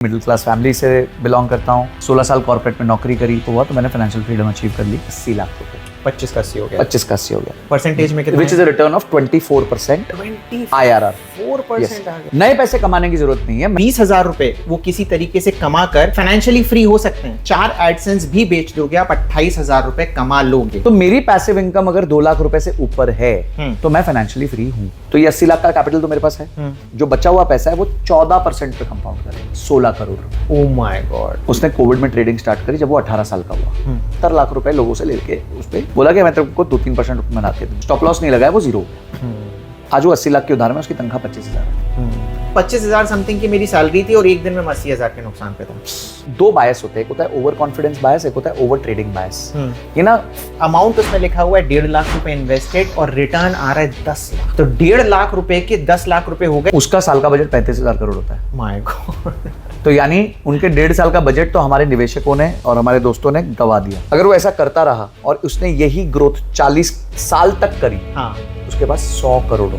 Middle class family से belong करता हूँ। 16 साल कॉर्पोरेट में नौकरी करी हुआ तो मैंने फाइनेंशियल फ्रीडम अचीव कर ली। 80 लाख रुपए 25 का 80 हो गया। 25 का 80 हो गया। परसेंटेज में कितना? Which is a return of 24% IRR। 4% आ गया। नए पैसे कमाने की जरूरत नहीं है। 20,000 रुपए वो किसी तरीके से कमा कर फाइनेंशियली फ्री हो सकते हैं। 4 एडसेंस भी बेच दोगे आप 28,000 रुपए कमा लोगे। तो मेरी पैसिव इनकम अगर 2 लाख रुपए से ऊपर है तो मैं फाइनेंशियली फ्री हूँ। तो ये 80 लाख का कैपिटल तो मेरे पास है। जो बचा हुआ पैसा है वो 14% पे कंपाउंड करेगा, 16 करोड़ रुपए। Oh my God. उसने कोविड में ट्रेडिंग स्टार्ट करी जब वो 18 साल का हुआ। 70 लाख रुपए लोगों से लेके उस पे बोला कि मैं तेरे को 2-3% बना के दूं। स्टॉप लॉस नहीं लगाया, वो 0 आज वो 80 लाख के उधार में उसकी तनख्वाह 25,000 है। 25,000 समथिंग की मेरी सैलरी थी और एक दिन में मैं 80,000 के नुकसान पे था। 2 बायस होते हैं, एक होता है ओवर कॉन्फिडेंस बायस, एक होता है ओवर ट्रेडिंग बायस। ये ना अमाउंट उसमें लिखा हुआ है 1.5 लाख रुपए इन्वेस्टेड और रिटर्न आ रहा है 10 लाख। तो 1.5 लाख रुपए के 10 लाख रुपए हो गए। उसका साल का बजट 35,000 करोड़ होता है। My god. तो यानी उनके 1.5 साल का बजट तो हमारे निवेशकों ने और हमारे दोस्तों ने गवा दिया। अगर वो ऐसा करता रहा और उसने यही ग्रोथ 40 साल तक करी, हाँ, उसके पास 100 करोड़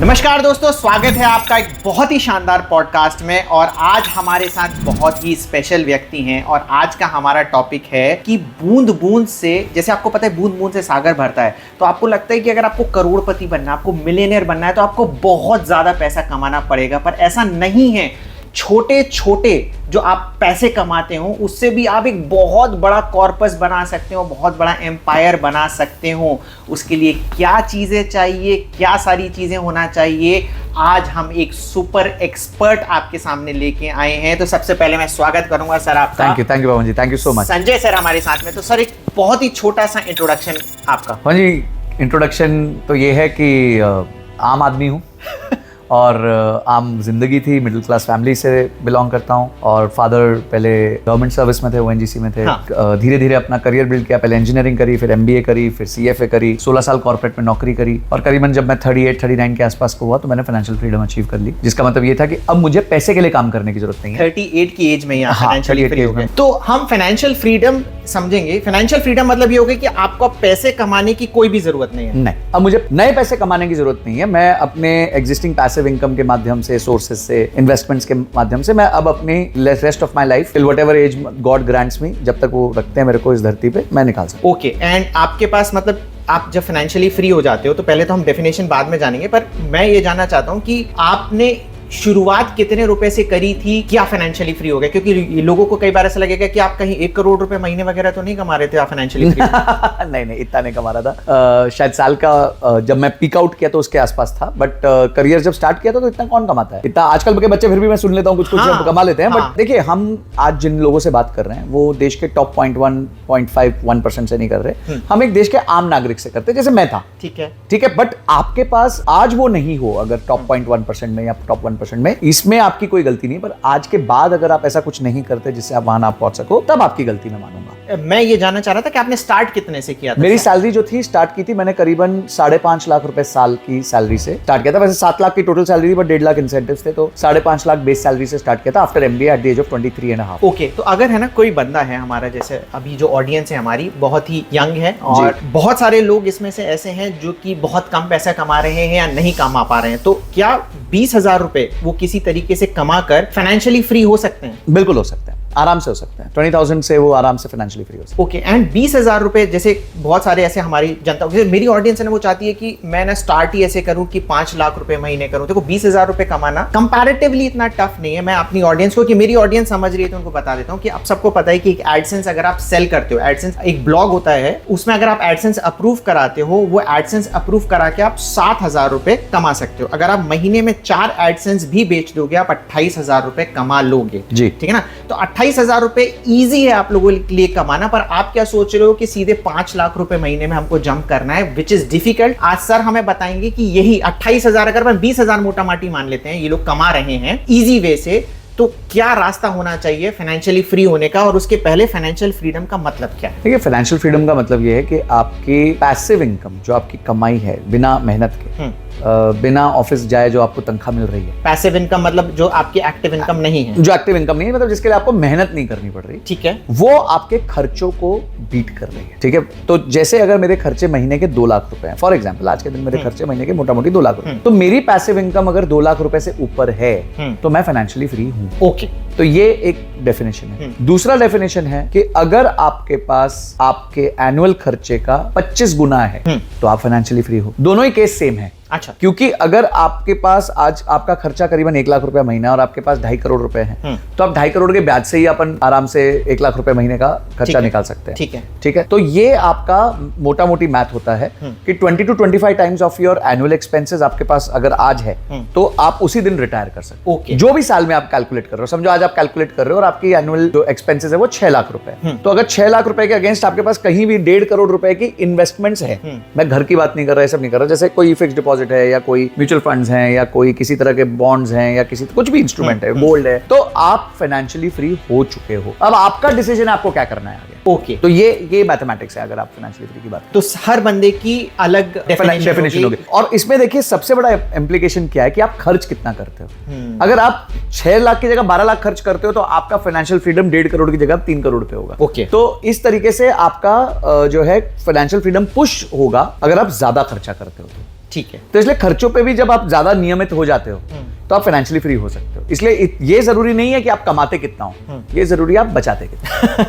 नमस्कार दोस्तों, स्वागत है आपका एक बहुत ही शानदार पॉडकास्ट में। और आज हमारे साथ बहुत ही स्पेशल व्यक्ति हैं और आज का हमारा टॉपिक है कि बूंद बूंद से, जैसे आपको पता है बूंद बूंद से सागर भरता है, तो आपको लगता है कि अगर आपको करोड़पति बनना, आपको मिलियनेयर बनना है तो आपको बहुत ज्यादा पैसा कमाना पड़ेगा, पर ऐसा नहीं है। छोटे छोटे जो आप पैसे कमाते हो उससे भी आप एक बहुत बड़ा कॉर्पस बना सकते हो, बहुत बड़ा एम्पायर बना सकते हो। उसके लिए क्या चीजें चाहिए, क्या सारी चीजें होना चाहिए, आज हम एक सुपर एक्सपर्ट आपके सामने लेके आए हैं। तो सबसे पहले मैं स्वागत करूंगा सर आपका। Thank you Pavan ji, thank you so much. Sanjay sir हमारे साथ में। तो सर एक बहुत ही छोटा सा इंट्रोडक्शन आपका। पवन जी, इंट्रोडक्शन तो ये है कि आम आदमी हूँ और आम जिंदगी थी। मिडिल क्लास फैमिली से बिलोंग करता हूँ और फादर पहले गवर्नमेंट सर्विस में थे, ONGC में थे। हाँ। धीरे धीरे अपना करियर बिल्ड किया। पहले इंजीनियरिंग करी, फिर MBA करी, फिर CFA करी। 16 साल कॉर्पोरेट में नौकरी करी और करीबन जब मैं 38-39 के आसपास को हुआ तो मैंने फाइनेंशियल फ्रीडम अचीव कर ली। जिसका मतलब ये था कि अब मुझे पैसे के लिए काम करने की जरूरत नहीं है। 38 की एज में ही हाँ, फाइनेंशियल फ्री हो गए। तो हम फाइनेंशियल फ्रीडम समझेंगे। फाइनेंशियल फ्रीडम मतलब ये हो गया कि आपको पैसे कमाने की कोई भी जरूरत नहीं है। नहीं, अब मुझे नए पैसे कमाने की जरूरत नहीं है। मैं अपने एग्जिस्टिंग पैसिव इनकम के माध्यम से, सोर्सेज से, इन्वेस्टमेंट्स के माध्यम से मैं अब अपनी rest of my life till whatever age God grants me, जब तक वो रखते हैं मेरे को इस धरती पे, मैं निकाल सकता हूं। ओके, एंड आपके पास मतलब आप जब फाइनेंशियली फ्री हो जाते हो तो पहले तो हम डेफिनेशन बाद में जानेंगे, पर मैं ये जानना चाहता हूं कि आपने शुरुआत कितने रुपए से करी थी, क्या फाइनेंशियली फ्री हो गए? क्योंकि लोगों को कई बार ऐसा लगेगा कि आप कहीं 1 करोड़ रुपए महीने वगैरह तो नहीं कमा रहे थे आप फाइनेंशियली फ्री? नहीं, इतना नहीं कमा रहा था। शायद साल का जब मैं पीक आउट किया तो उसके आसपास था, बट करियर जब स्टार्ट किया था तो इतना कौन कमाता है इतना। आजकल के बच्चे फिर भी मैं सुन लेता हूँ कुछ हाँ, कमा लेते हैं। हाँ। बट देखिए, हम आज जिन लोगों से बात कर रहे हैं वो देश के टॉप 0.1-0.5-1% से नहीं कर रहे। हम एक देश के आम नागरिक से करते, जैसे मैं था। ठीक है। बट आपके पास आज वो नहीं हो अगर टॉप 0.1% में या टॉप 1% में, इसमें आपकी कोई गलती नहीं। पर आज के बाद अगर आप ऐसा कुछ नहीं करते जिससे आप वहां ना पहुंच सको, तब आपकी गलती मैं मानूंगा। मैं ये जानना चाह रहा था कि आपने स्टार्ट कितने से किया था? मेरी सैलरी जो थी, स्टार्ट की थी मैंने करीबन 5.5 लाख रुपए साल की सैलरी से स्टार्ट किया था। वैसे 7 लाख की टोटल सैलरी थी, बट 1.5 लाख इंसेंटिव्स थे, तो 5.5 लाख बेस सैलरी से स्टार्ट किया था after MBA at the age of 23.5। Okay, तो अगर है ना कोई बंदा है हमारा, जैसे अभी जो ऑडियंस है हमारी बहुत ही यंग है और बहुत सारे लोग इसमें से ऐसे हैं जो कि बहुत कम पैसा कमा रहे हैं या नहीं कमा पा रहे हैं, तो क्या 20,000 रुपए वो किसी तरीके से कमा कर फाइनेंशियली फ्री हो सकते हैं? बिल्कुल हो सकते हैं, आराम से हो सकते हैं। 20,000 से वो आराम से फाइनेंशियली फ्री हो सकते हैं। ओके, एंड 20,000 रुपए, जैसे बहुत सारे ऐसे हमारी जनता, जैसे मेरी ऑडियंस है ना, वो चाहती है कि मैं ना स्टार्ट ही ऐसे करूं कि 5 लाख रुपए महीने करूं। देखो 20,000 रुपए कमाना कंपैरेटिवली इतना टफ नहीं है। मैं अपनी ऑडियंस को, कि मेरी ऑडियंस समझ रही है तो उनको बता देता हूं कि आप सबको पता है कि एक एडसेंस अगर आप सेल करते हो, एडसेंस एक ब्लॉग होता है, उसमें अगर आप एडसेंस अप्रूव कराते हो, वो एडसेंस अप्रूव करा के आप 7,000 रुपए कमा सकते हो। अगर आप महीने में 4 एडसेंस भी बेच दोगे, आप 28,000 रुपए कमा लोगे जी, ठीक है ना। तो 28,000 रुपए ईजी है आप लोगों के लिए कमाना, पर आप क्या सोच रहे हो कि सीधे 5 लाख रुपए महीने में हमको जंप करना है, विच इज डिफिकल्ट। आज सर हमें बताएंगे कि यही 28,000, अगर मैं 20,000 मोटा माटी मान लेते हैं, ये लोग कमा रहे हैं इजी वे से, तो क्या रास्ता होना चाहिए फाइनेंशियली फ्री होने का, और उसके पहले फाइनेंशियल फ्रीडम का मतलब क्या है? देखिए, फाइनेंशियल फ्रीडम का मतलब ये है कि आपकी पैसिव इनकम, जो आपकी कमाई है बिना मेहनत के, बिना ऑफिस जाए जो आपको तनख्वाह मिल रही है, पैसिव इनकम मतलब जो आपकी एक्टिव इनकम नहीं है, जो एक्टिव इनकम नहीं है, मतलब जिसके लिए आपको मेहनत नहीं करनी पड़ रही, ठीक है, वो आपके खर्चों को बीट कर रही है। ठीक है, तो जैसे अगर मेरे खर्चे महीने के 2 लाख रुपए हैं, फॉर एग्जांपल आज के दिन मेरे खर्चे महीने के मोटा मोटी 2 लाख रुपए, तो मेरी पैसिव इनकम अगर 2 लाख रुपए से ऊपर है तो मैं फाइनेंशियली फ्री हूं। ओके, तो ये एक डेफिनेशन है। दूसरा डेफिनेशन है कि अगर आपके पास आपके एनुअल खर्चे का 25 गुना है तो आप फाइनेंशियली फ्री हो। दोनों ही केस सेम है। अच्छा, क्योंकि अगर आपके पास आज आपका खर्चा करीबन 1 लाख रुपए महीना और आपके पास 2.5 करोड़ रुपए हैं, तो आप 2.5 करोड़ के ब्याज से ही अपन आराम से 1 लाख रुपए महीने का खर्चा निकाल सकते हैं। ठीक है, ठीक है, तो ये आपका मोटा मोटी मैथ होता है कि 20 to 25 times of your annual expenses आपके पास अगर आज है तो आप उसी दिन रिटायर कर सकते ओके, जो भी साल में आप कैलकुलेट कर रहे हो। समझो आज आप कैलकुलेट कर रहे हो और आपकी एनुअल जो एक्सपेंसेस है वो 6 लाख रुपए, तो अगर 6 लाख रुपए के अगेंस्ट आपके पास कहीं भी 1.5 करोड़ रुपए की इन्वेस्टमेंट्स है, मैं घर की बात नहीं कर रहा, सब नहीं कर रहा, जैसे कोई फिक्स डिपॉजिट है या कोई म्यूचुअल फंड्स हैं या कोई किसी तरह के बॉन्ड्स हैं या किसी कुछ भी इंस्ट्रूमेंट है, गोल्ड है, तो आप फाइनेंशियली फ्री हो चुके हो। अब आपका डिसीजन आपको क्या करना है आगे। ओके, तो ये मैथमेटिक्स है अगर आप फाइनेंशियली फ्री की बात, तो हर बंदे की अलग डेफिनेशन होगी। और इसमें देखिए सबसे बड़ा इंप्लीकेशन क्या है कि आप खर्च कितना करते हो। अगर आप 6 लाख की जगह 12 लाख खर्च करते हो तो आपका फाइनेंशियल फ्रीडम 1.5 करोड़ की जगह 3 करोड़ पे होगा। ओके, तो इस तरीके से आपका जो है फाइनेंशियल फ्रीडम पुश होगा अगर आप ज्यादा खर्चा करते हो। ठीक है, तो इसलिए खर्चों पे भी जब आप ज्यादा नियमित हो जाते हो तो आप फाइनेंशियली फ्री हो सकते हो। इसलिए ये जरूरी नहीं है कि आप कमाते कितना हो, ये जरूरी है आप बचाते कितना।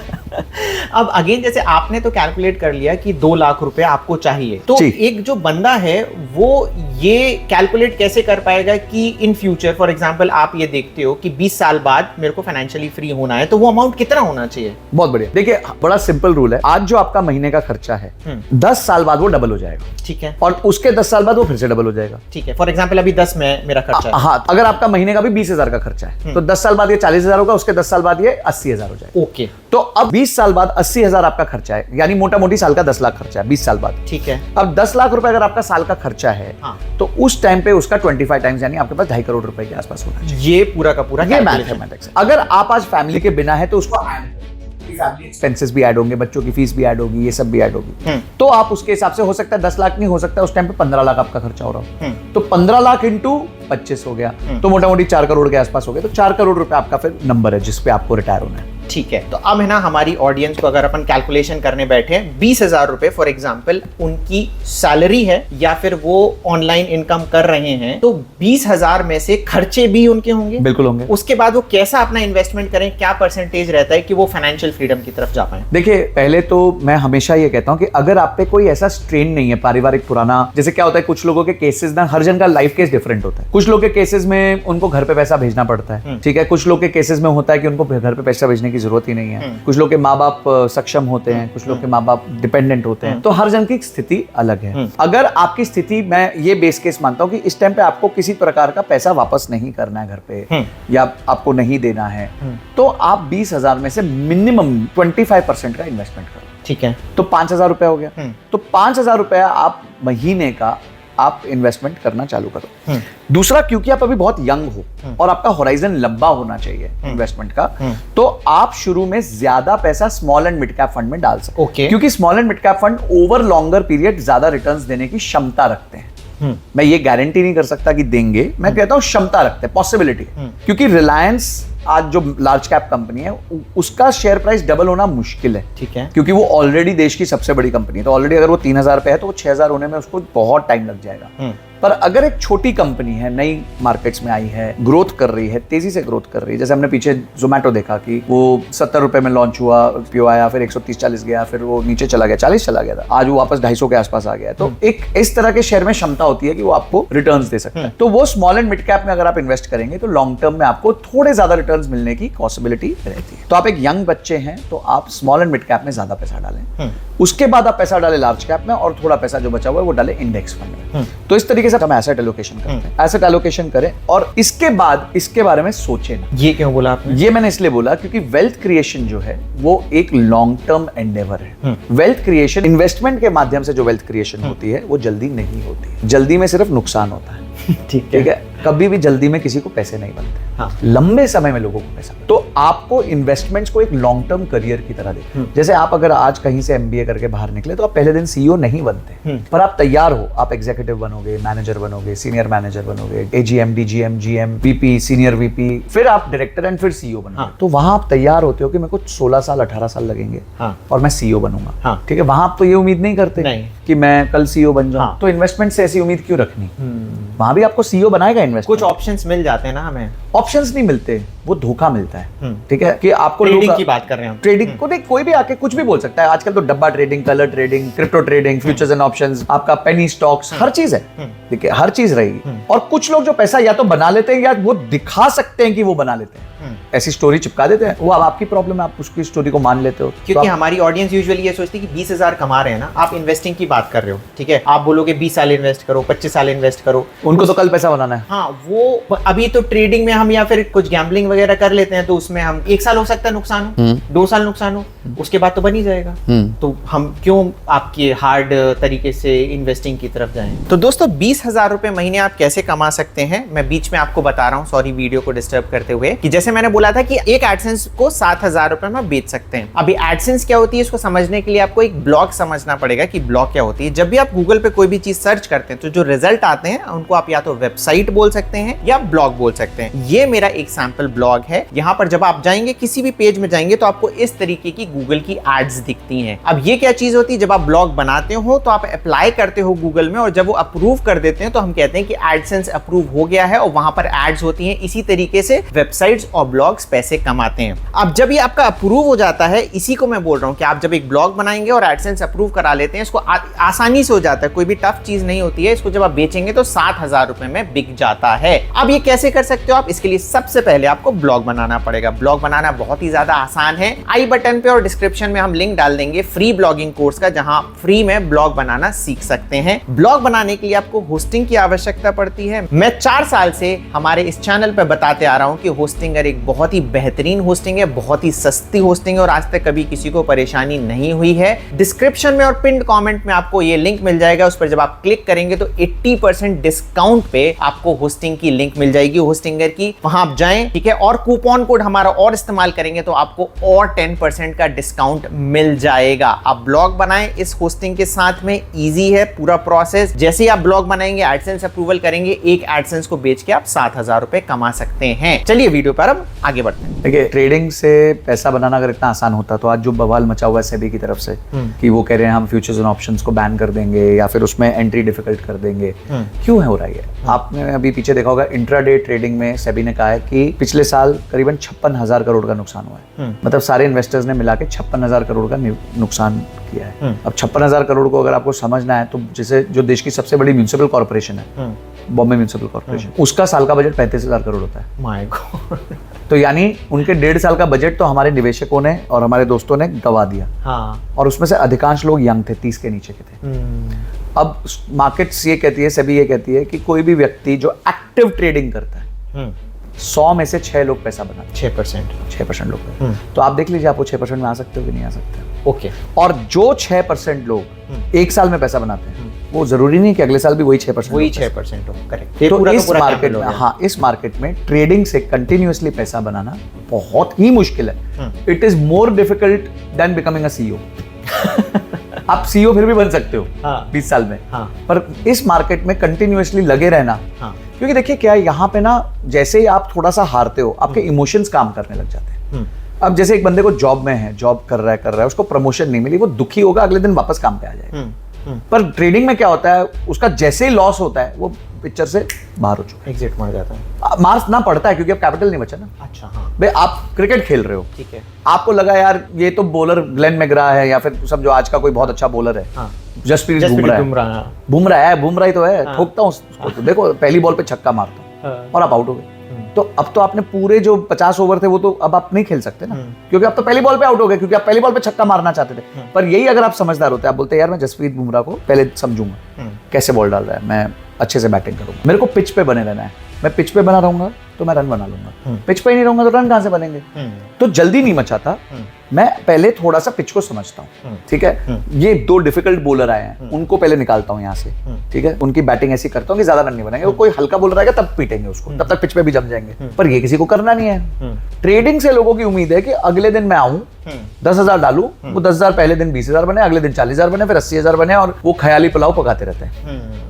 अब अगेन जैसे आपने तो कैलकुलेट कर लिया कि 2 लाख रुपए आपको चाहिए, तो एक जो बंदा है वो ये कैलकुलेट कैसे कर पाएगा कि इन फ्यूचर फॉर एग्जांपल आप ये देखते हो कि 20 साल बाद मेरे को फाइनेंशियली फ्री होना है, तो वो अमाउंट कितना होना चाहिए। बहुत बढ़िया, देखिए बड़ा सिंपल रूल है। आज जो आपका महीने का खर्चा है 10 साल बाद वो डबल हो जाएगा। ठीक है, और उसके 10 साल बाद वो फिर से डबल हो जाएगा। ठीक है, फॉर एग्जांपल अभी 10 में मेरा खर्चा है। हाँ, अगर आपका महीने का भी 20,000 का खर्चा है तो 10 साल बाद ये 40,000 होगा, उसके 10 साल बाद ये 80,000 हो जाएगा। ओके, तो अब 20 साल बाद 80,000 आपका खर्चा है, यानी मोटा मोटी साल का 10 लाख खर्चा है 20 साल बाद। ठीक है, अब 10 लाख रुपए अगर आपका साल का खर्चा है तो उस टाइम पे उसका 25 टाइम्स यानी आपके पास 2.5 करोड़ रुपए के आसपास होना चाहिए। ये पूरा का पूरा ये मैथमेटिक्स है। अगर आप आज फैमिली के बिना है तो उसको फैमिली एक्सपेंसेस भी ऐड होंगे, बच्चों की फीस भी ऐड होगी, ये सब भी ऐड होगी, तो आप उसके हिसाब से हो सकता है 10 लाख नहीं हो सकता उस टाइम पे 15 लाख आपका खर्चा हो रहा हो, तो 15 लाख इंटू 25 हो गया, तो मोटा मोटी 4 करोड़ के आसपास हो गया। तो 4 करोड़ रुपए आपका फिर नंबर है जिसपे आपको रिटायर होना है। ठीक है, तो अब है ना हमारी ऑडियंस को अगर अपन कैलकुलेशन करने बैठे 20,000 रुपए फॉर एग्जांपल उनकी सैलरी है या फिर वो ऑनलाइन इनकम कर रहे हैं, तो 20,000 में से खर्चे भी उनके होंगे। बिल्कुल होंगे। उसके बाद वो कैसा अपना इन्वेस्टमेंट करें, क्या परसेंटेज रहता है कि वो फाइनेंशियल फ्रीडम की तरफ जा पाए। देखिए पहले तो मैं हमेशा ये कहता हूं कि अगर आप पे कोई ऐसा स्ट्रेन नहीं है पारिवारिक पुराना, जैसे क्या होता है कुछ लोगों के केसेस ना, हर जन का लाइफ केस डिफरेंट होता है। कुछ लोग के केसेस में उनको घर पे पैसा भेजना पड़ता है, ठीक है, कुछ लोग के केसेस में होता है कि उनको घर पे पैसा भेजने की जरूरत ही नहीं है, कुछ लोग के माँ बाप सक्षम होते हैं, कुछ लोग के माँ बाप डिपेंडेंट होते हैं, तो हर जन की स्थिति अलग है। अगर आपकी स्थिति, मैं ये बेस केस मानता हूँ कि इस टाइम पे आपको किसी प्रकार का पैसा वापस नहीं करना है घर पे या आपको नहीं देना है, तो आप 20,000 में से मिनिमम 25% का इन्वेस्टमेंट करो। ठीक है, तो 5,000 रुपया हो गया, तो 5,000 रुपया आप महीने का आप इन्वेस्टमेंट करना चालू करो। दूसरा, क्योंकि आप अभी बहुत यंग हो और आपका होराइजन लंबा होना चाहिए इन्वेस्टमेंट का, तो आप शुरू में ज्यादा पैसा small and mid cap fund में डाल सकते हैं, क्योंकि small and mid cap fund over longer period ज्यादा रिटर्न्स देने की क्षमता रखते हैं। मैं ये गारंटी नहीं कर सकता कि देंगे, मैं कहता हूं क्षमता रखते हैं, पॉसिबिलिटी, क्योंकि रिलायंस आज जो लार्ज कैप कंपनी है उसका शेयर प्राइस डबल होना मुश्किल है। ठीक है, क्योंकि वो ऑलरेडी देश की सबसे बड़ी कंपनी है, तो ऑलरेडी अगर वो 3,000 पे है तो वो 6,000 होने में उसको बहुत टाइम लग जाएगा। पर अगर एक छोटी कंपनी है, नई मार्केट्स में आई है, ग्रोथ कर रही है, तेजी से ग्रोथ कर रही है, जैसे हमने पीछे जोमेटो देखा कि वो 70 रुपए में लॉन्च हुआ, पीओ आया, फिर 130-40 गया, फिर वो नीचे चला गया, 40 चला गया था, आज वो वापस 250 के आसपास आ गया। तो एक इस तरह के शेयर में क्षमता होती है कि वो आपको रिटर्न्स दे सकता है। तो वो स्मॉल एंड मिड कैप में अगर आप इन्वेस्ट करेंगे तो लॉन्ग टर्म में आपको थोड़े ज्यादा रिटर्न्स मिलने की पॉसिबिलिटी रहती है। तो आप एक यंग बच्चे हैं तो आप स्मॉल एंड मिड कैप में ज्यादा पैसा डालें, उसके बाद आप पैसा डालें लार्ज कैप में, और थोड़ा पैसा जो बचा हुआ है वो डालें इंडेक्स फंड में। तो इस तरीके से हम एसेट एलोकेशन करते हैं, एसेट एलोकेशन करें और इसके बाद इसके बारे में सोचें ना। ये क्यों बोला आपने? ये मैंने इसलिए बोला क्योंकि वेल्थ क्रिएशन जो है वो एक लॉन्ग टर्म एंडेवर है। वेल्थ क्रिएशन, इन्वेस्टमेंट के माध्यम से जो वेल्थ क्रिएशन होती है वो जल्दी नहीं होती है, जल्दी में सिर्फ नुकसान होता है। ठीक है, कभी भी जल्दी में किसी को पैसे नहीं बनते, हाँ। लंबे समय में लोगों को पैसा। तो आपको इन्वेस्टमेंट्स को एक लॉन्ग टर्म करियर की तरह देखो। जैसे आप अगर आज कहीं से MBA करके बाहर निकले तो आप पहले दिन CEO नहीं बनते, पर आप तैयार हो, आप एग्जीक्यूटिव बनोगे, मैनेजर बनोगे, सीनियर मैनेजर बनोगे, AGM, DGM, GM, VP, senior VP, फिर आप डायरेक्टर एंड फिर CEO बनोगे। हाँ। तो वहां आप तैयार होते हो कि मेरे को 16 साल 18 साल लगेंगे, हाँ। और मैं CEO बनूंगा। हाँ। ठीक है, वहां आप तो ये उम्मीद नहीं करते नहीं। कि मैं कल CEO बन जाऊं। हाँ। तो इन्वेस्टमेंट से ऐसी उम्मीद क्यों रखनी? वहां भी आपको CEO बनाएगा इन्वेस्टमेंट। कुछ ऑप्शंस मिल जाते हैं ना हमें। ऑप्शंस नहीं मिलते, वो धोखा मिलता है। ठीक है, कि आपको ट्रेडिंग की बात कर रहे हैं हम। ट्रेडिंग को नहीं, कोई भी आके कुछ भी बोल सकता है। आजकल तो डब्बा trading, colour trading, crypto trading, futures and options, आपका पेनी स्टॉक्स, हर चीज है। देखिए, हर चीज रहेगी। और कुछ लोग जो पैसा या तो बना लेते हैं या वो दिखा सकते हैं कि वो बना लेते हैं, ऐसी स्टोरी चिपका देते हैं। वो अब आपकी प्रॉब्लम है, आप उसकी स्टोरी को मान लेते हो। क्योंकि हमारी ऑडियंस यूजुअली ये सोचती है कि 20,000 कमा रहे हैं ना, आप इन्वेस्टिंग की बात कर रहे हो, ठीक है, आप बोलोगे 20 साल इन्वेस्ट करो, 25 साल इन्वेस्ट करो, उनको तो कल पैसा बनाना है। हाँ, वो अभी तो ट्रेडिंग में हम या फिर कुछ गैम्बलिंग वगैरह कर लेते हैं, तो उसमें हम 1 साल हो सकता है नुकसान हो, 2 साल नुकसान हो, उसके बाद तो बन ही जाएगा। तो हम क्यों आपके हार्ड तरीके से इन्वेस्टिंग की तरफ जाएं? तो दोस्तों, 20,000 रुपए महीने आप कैसे कमा सकते हैं, मैं बीच में आपको बता रहा हूँ, सॉरी वीडियो को डिस्टर्ब करते हुए, कि जैसे मैंने बोला था कि एक एडसेंस को 7,000 रुपए में बेच सकते हैं। अभी एडसेंस क्या होती है, इसको समझने के लिए आपको एक ब्लॉग समझना पड़ेगा कि ब्लॉग क्या होती है। जब भी आप गूगल पे कोई भी चीज सर्च करते हैं तो जो रिजल्ट आते हैं उनको आप या तो वेबसाइट बोल सकते हैं या ब्लॉग बोल सकते हैं। ये मेरा एक सैंपल ब्लॉग है। यहाँ पर जब आप जाएंगे, किसी भी पेज में जाएंगे, तो आपको इस तरीके की गूगल की एड्स दिखती हैं। अब ये क्या चीज होती है, जब आप ब्लॉग बनाते हो तो आप अप्लाई करते हो गूगल में, और जब वो अप्रूव कर देते हैं तो हम कहते हैं कि एडसेंस अप्रूव हो गया है, और वहां पर एड्स होती हैं। इसी तरीके से वेबसाइट्स और ब्लॉग्स पैसे कमाते हैं। अब जब ये आपका अप्रूव हो जाता है, इसी को मैं बोल रहा हूं कि आप जब एक ब्लॉग बनाएंगे और एडसेंस अप्रूव करा लेते हैं, इसको आसानी से हो जाता है, कोई भी टफ चीज नहीं होती है। इसको जब आप बेचेंगे तो 7,000 रुपए में बिक जाता है। अब ये कैसे कर सकते हो आप? इसके लिए सबसे पहले आपको ब्लॉग बनाना पड़ेगा। ब्लॉग बनाना बहुत ही ज्यादा आसान है। आई बटन पे और डिस्क्रिप्शन में हम लिंक डाल देंगे फ्री ब्लॉगिंग कोर्स का, जहां फ्री में ब्लॉग बनाना सीख सकते हैं। ब्लॉग बनाने के लिए आपको होस्टिंग की आवश्यकता पड़ती है। मैं 4 साल से हमारे इस चैनल पर बताते आ रहा हूं कि होस्टिंगर एक बहुत ही बेहतरीन होस्टिंग है, बहुत ही सस्ती होस्टिंग है, और आज तक कभी किसी को परेशानी नहीं हुई है। डिस्क्रिप्शन में और पिन कमेंट में आपको ये लिंक मिल जाएगा। उस पर जब आप क्लिक करेंगे तो 80% डिस्काउंट पे आपको होस्टिंग की लिंक मिल जाएगी, होस्टिंगर की। वहां आप जाएं, ठीक है, और कूपन कोड हमारा और इस्तेमाल करेंगे तो आपको और 10% का डिस्काउंट मिल जाएगा। आप ब्लॉग बनाएं इस होस्टिंग के साथ में, इजी है पूरा प्रोसेस। जैसे ही आप ब्लॉग बनाएंगे, एडसेंस अप्रूवल करेंगे, एक एडसेंस को बेच के आप 7,000 रुपए कमा सकते हैं। चलिए वीडियो पर अब आगे बढ़ते हैं। देखिए, ट्रेडिंग से पैसा बनाना अगर इतना आसान होता तो आज जो बवाल मचा हुआ है सेबी की तरफ से कि वो कह रहे हैं हम फ्यूचर्स एंड ऑप्शंस को बैन कर देंगे या फिर उसमें एंट्री डिफिकल्ट कर देंगे, क्यों हो रहा है? आपने अभी पीछे देखा होगा, इंट्राडे ट्रेडिंग में सेबी ने कहा है कि पिछले साल करीबन 56,000 करोड़ का नुकसान हुआ है। मतलब सारे इन्वेस्टर्स ने मिला के 56,000 करोड़ का नुकसान किया है। अब 56,000 करोड़ को अगर आपको समझना है तो जैसे जो देश की सबसे बड़ी म्युनिसिपल कॉर्पोरेशन है, बॉम्बे म्युनिसिपल कॉर्पोरेशन, उसका साल का बजट 35,000 करोड़ होता है। My god. तो यानी उनके 1.5 साल का बजट तो हमारे निवेशकों ने और हमारे दोस्तों ने गवा दिया। हाँ। और उसमें से अधिकांश लोग यंग थे, 30 के नीचे के थे। अब मार्केट्स ये कहती है, सेबी ये कहती है कि कोई भी व्यक्ति जो एक्टिव ट्रेडिंग करता है, 100 में से 6 लोग पैसा बनाते हैं। 6% लोग। तो आप देख लीजिए, आप वो 6% में आ सकते हो कि नहीं आ सकते। ओके। और जो 6% लोग 1 साल में पैसा बनाते हैं, वो जरूरी नहीं कि अगले साल भी वही 6% हो। करेक्ट। तो इस मार्केट में, हाँ, इस मार्केट में ट्रेडिंग से कंटिन्यूअसली पैसा बनाना बहुत ही मुश्किल है। It is more difficult than becoming a CEO। आप CEO फिर भी बन सकते हो 20 साल में, पर इस मार्केट में कंटिन्यूअसली लगे रहना, क्योंकि देखिए क्या है, यहाँ पे ना जैसे ही आप थोड़ा सा हारते हो, आपके इमोशंस काम करने लग जाते हैं। अब जैसे एक बंदे को जॉब में है, जॉब कर रहा है, उसको प्रमोशन नहीं मिली, वो दुखी होगा, अगले दिन वापस काम पे आ जाएगा। पर ट्रेडिंग में क्या होता है, उसका जैसे ही लॉस होता है, वो पिक्चर से बाहर हो चुका है, एग्जिट मार जाता है, मार्क्स ना पड़ता है, क्योंकि अब कैपिटल नहीं बचा ना। अच्छा, हाँ भाई, आप क्रिकेट खेल रहे हो, ठीक है, आपको लगा यार ये तो बॉलर ग्लेन मैग्रा है, या फिर सब जो आज का कोई बहुत अच्छा बॉलर है, हाँ, जसप्रीत बुमराह है, ठोकता हूँ उसको, तो देखो पहली बॉल पे छक्का मारता हूँ और आप आउट हो गए। तो अब तो आपने पूरे जो 50 ओवर थे वो तो अब आप नहीं खेल सकते ना, क्योंकि आप तो पहली बॉल पे आउट हो गए, क्योंकि आप पहली बॉल पे छक्का मारना चाहते थे। पर यही अगर आप समझदार होते, आप बोलते यार मैं जसप्रीत बुमराह को पहले समझूंगा कैसे बॉल डाल रहा है, मैं अच्छे से बैटिंग करूंगा, मेरे को पिच पे बने रहना है, मैं पिच पे बना रहूंगा, तो मैं रन बना लूंगा, पिच पे ही नहीं रहूंगा तो रन कहां से बनेंगे? तो जल्दी नहीं मचाता, मैं पहले थोड़ा सा पिच को समझता हूँ, ठीक है? ये 2 डिफिकल्ट बॉलर आए हैं, उनको पहले निकालता हूँ यहाँ से, ठीक है? उनकी बैटिंग ऐसी करता हूँ कि ज्यादा रन नहीं बनेंगे, वो कोई हल्का बॉलर आएगा तब पीटेंगे उसको, तब तक पिच पे भी जम जाएंगे, पर ये किसी को करना नहीं है। ट्रेडिंग से लोगों की उम्मीद है कि अगले दिन मैं आऊं, 10,000 डालूं, वो 10,000 पहले दिन 20,000 बने, अगले दिन 40,000 बने, फिर 80,000 बने, और वो ख्याली पुलाव पकाते रहते हैं।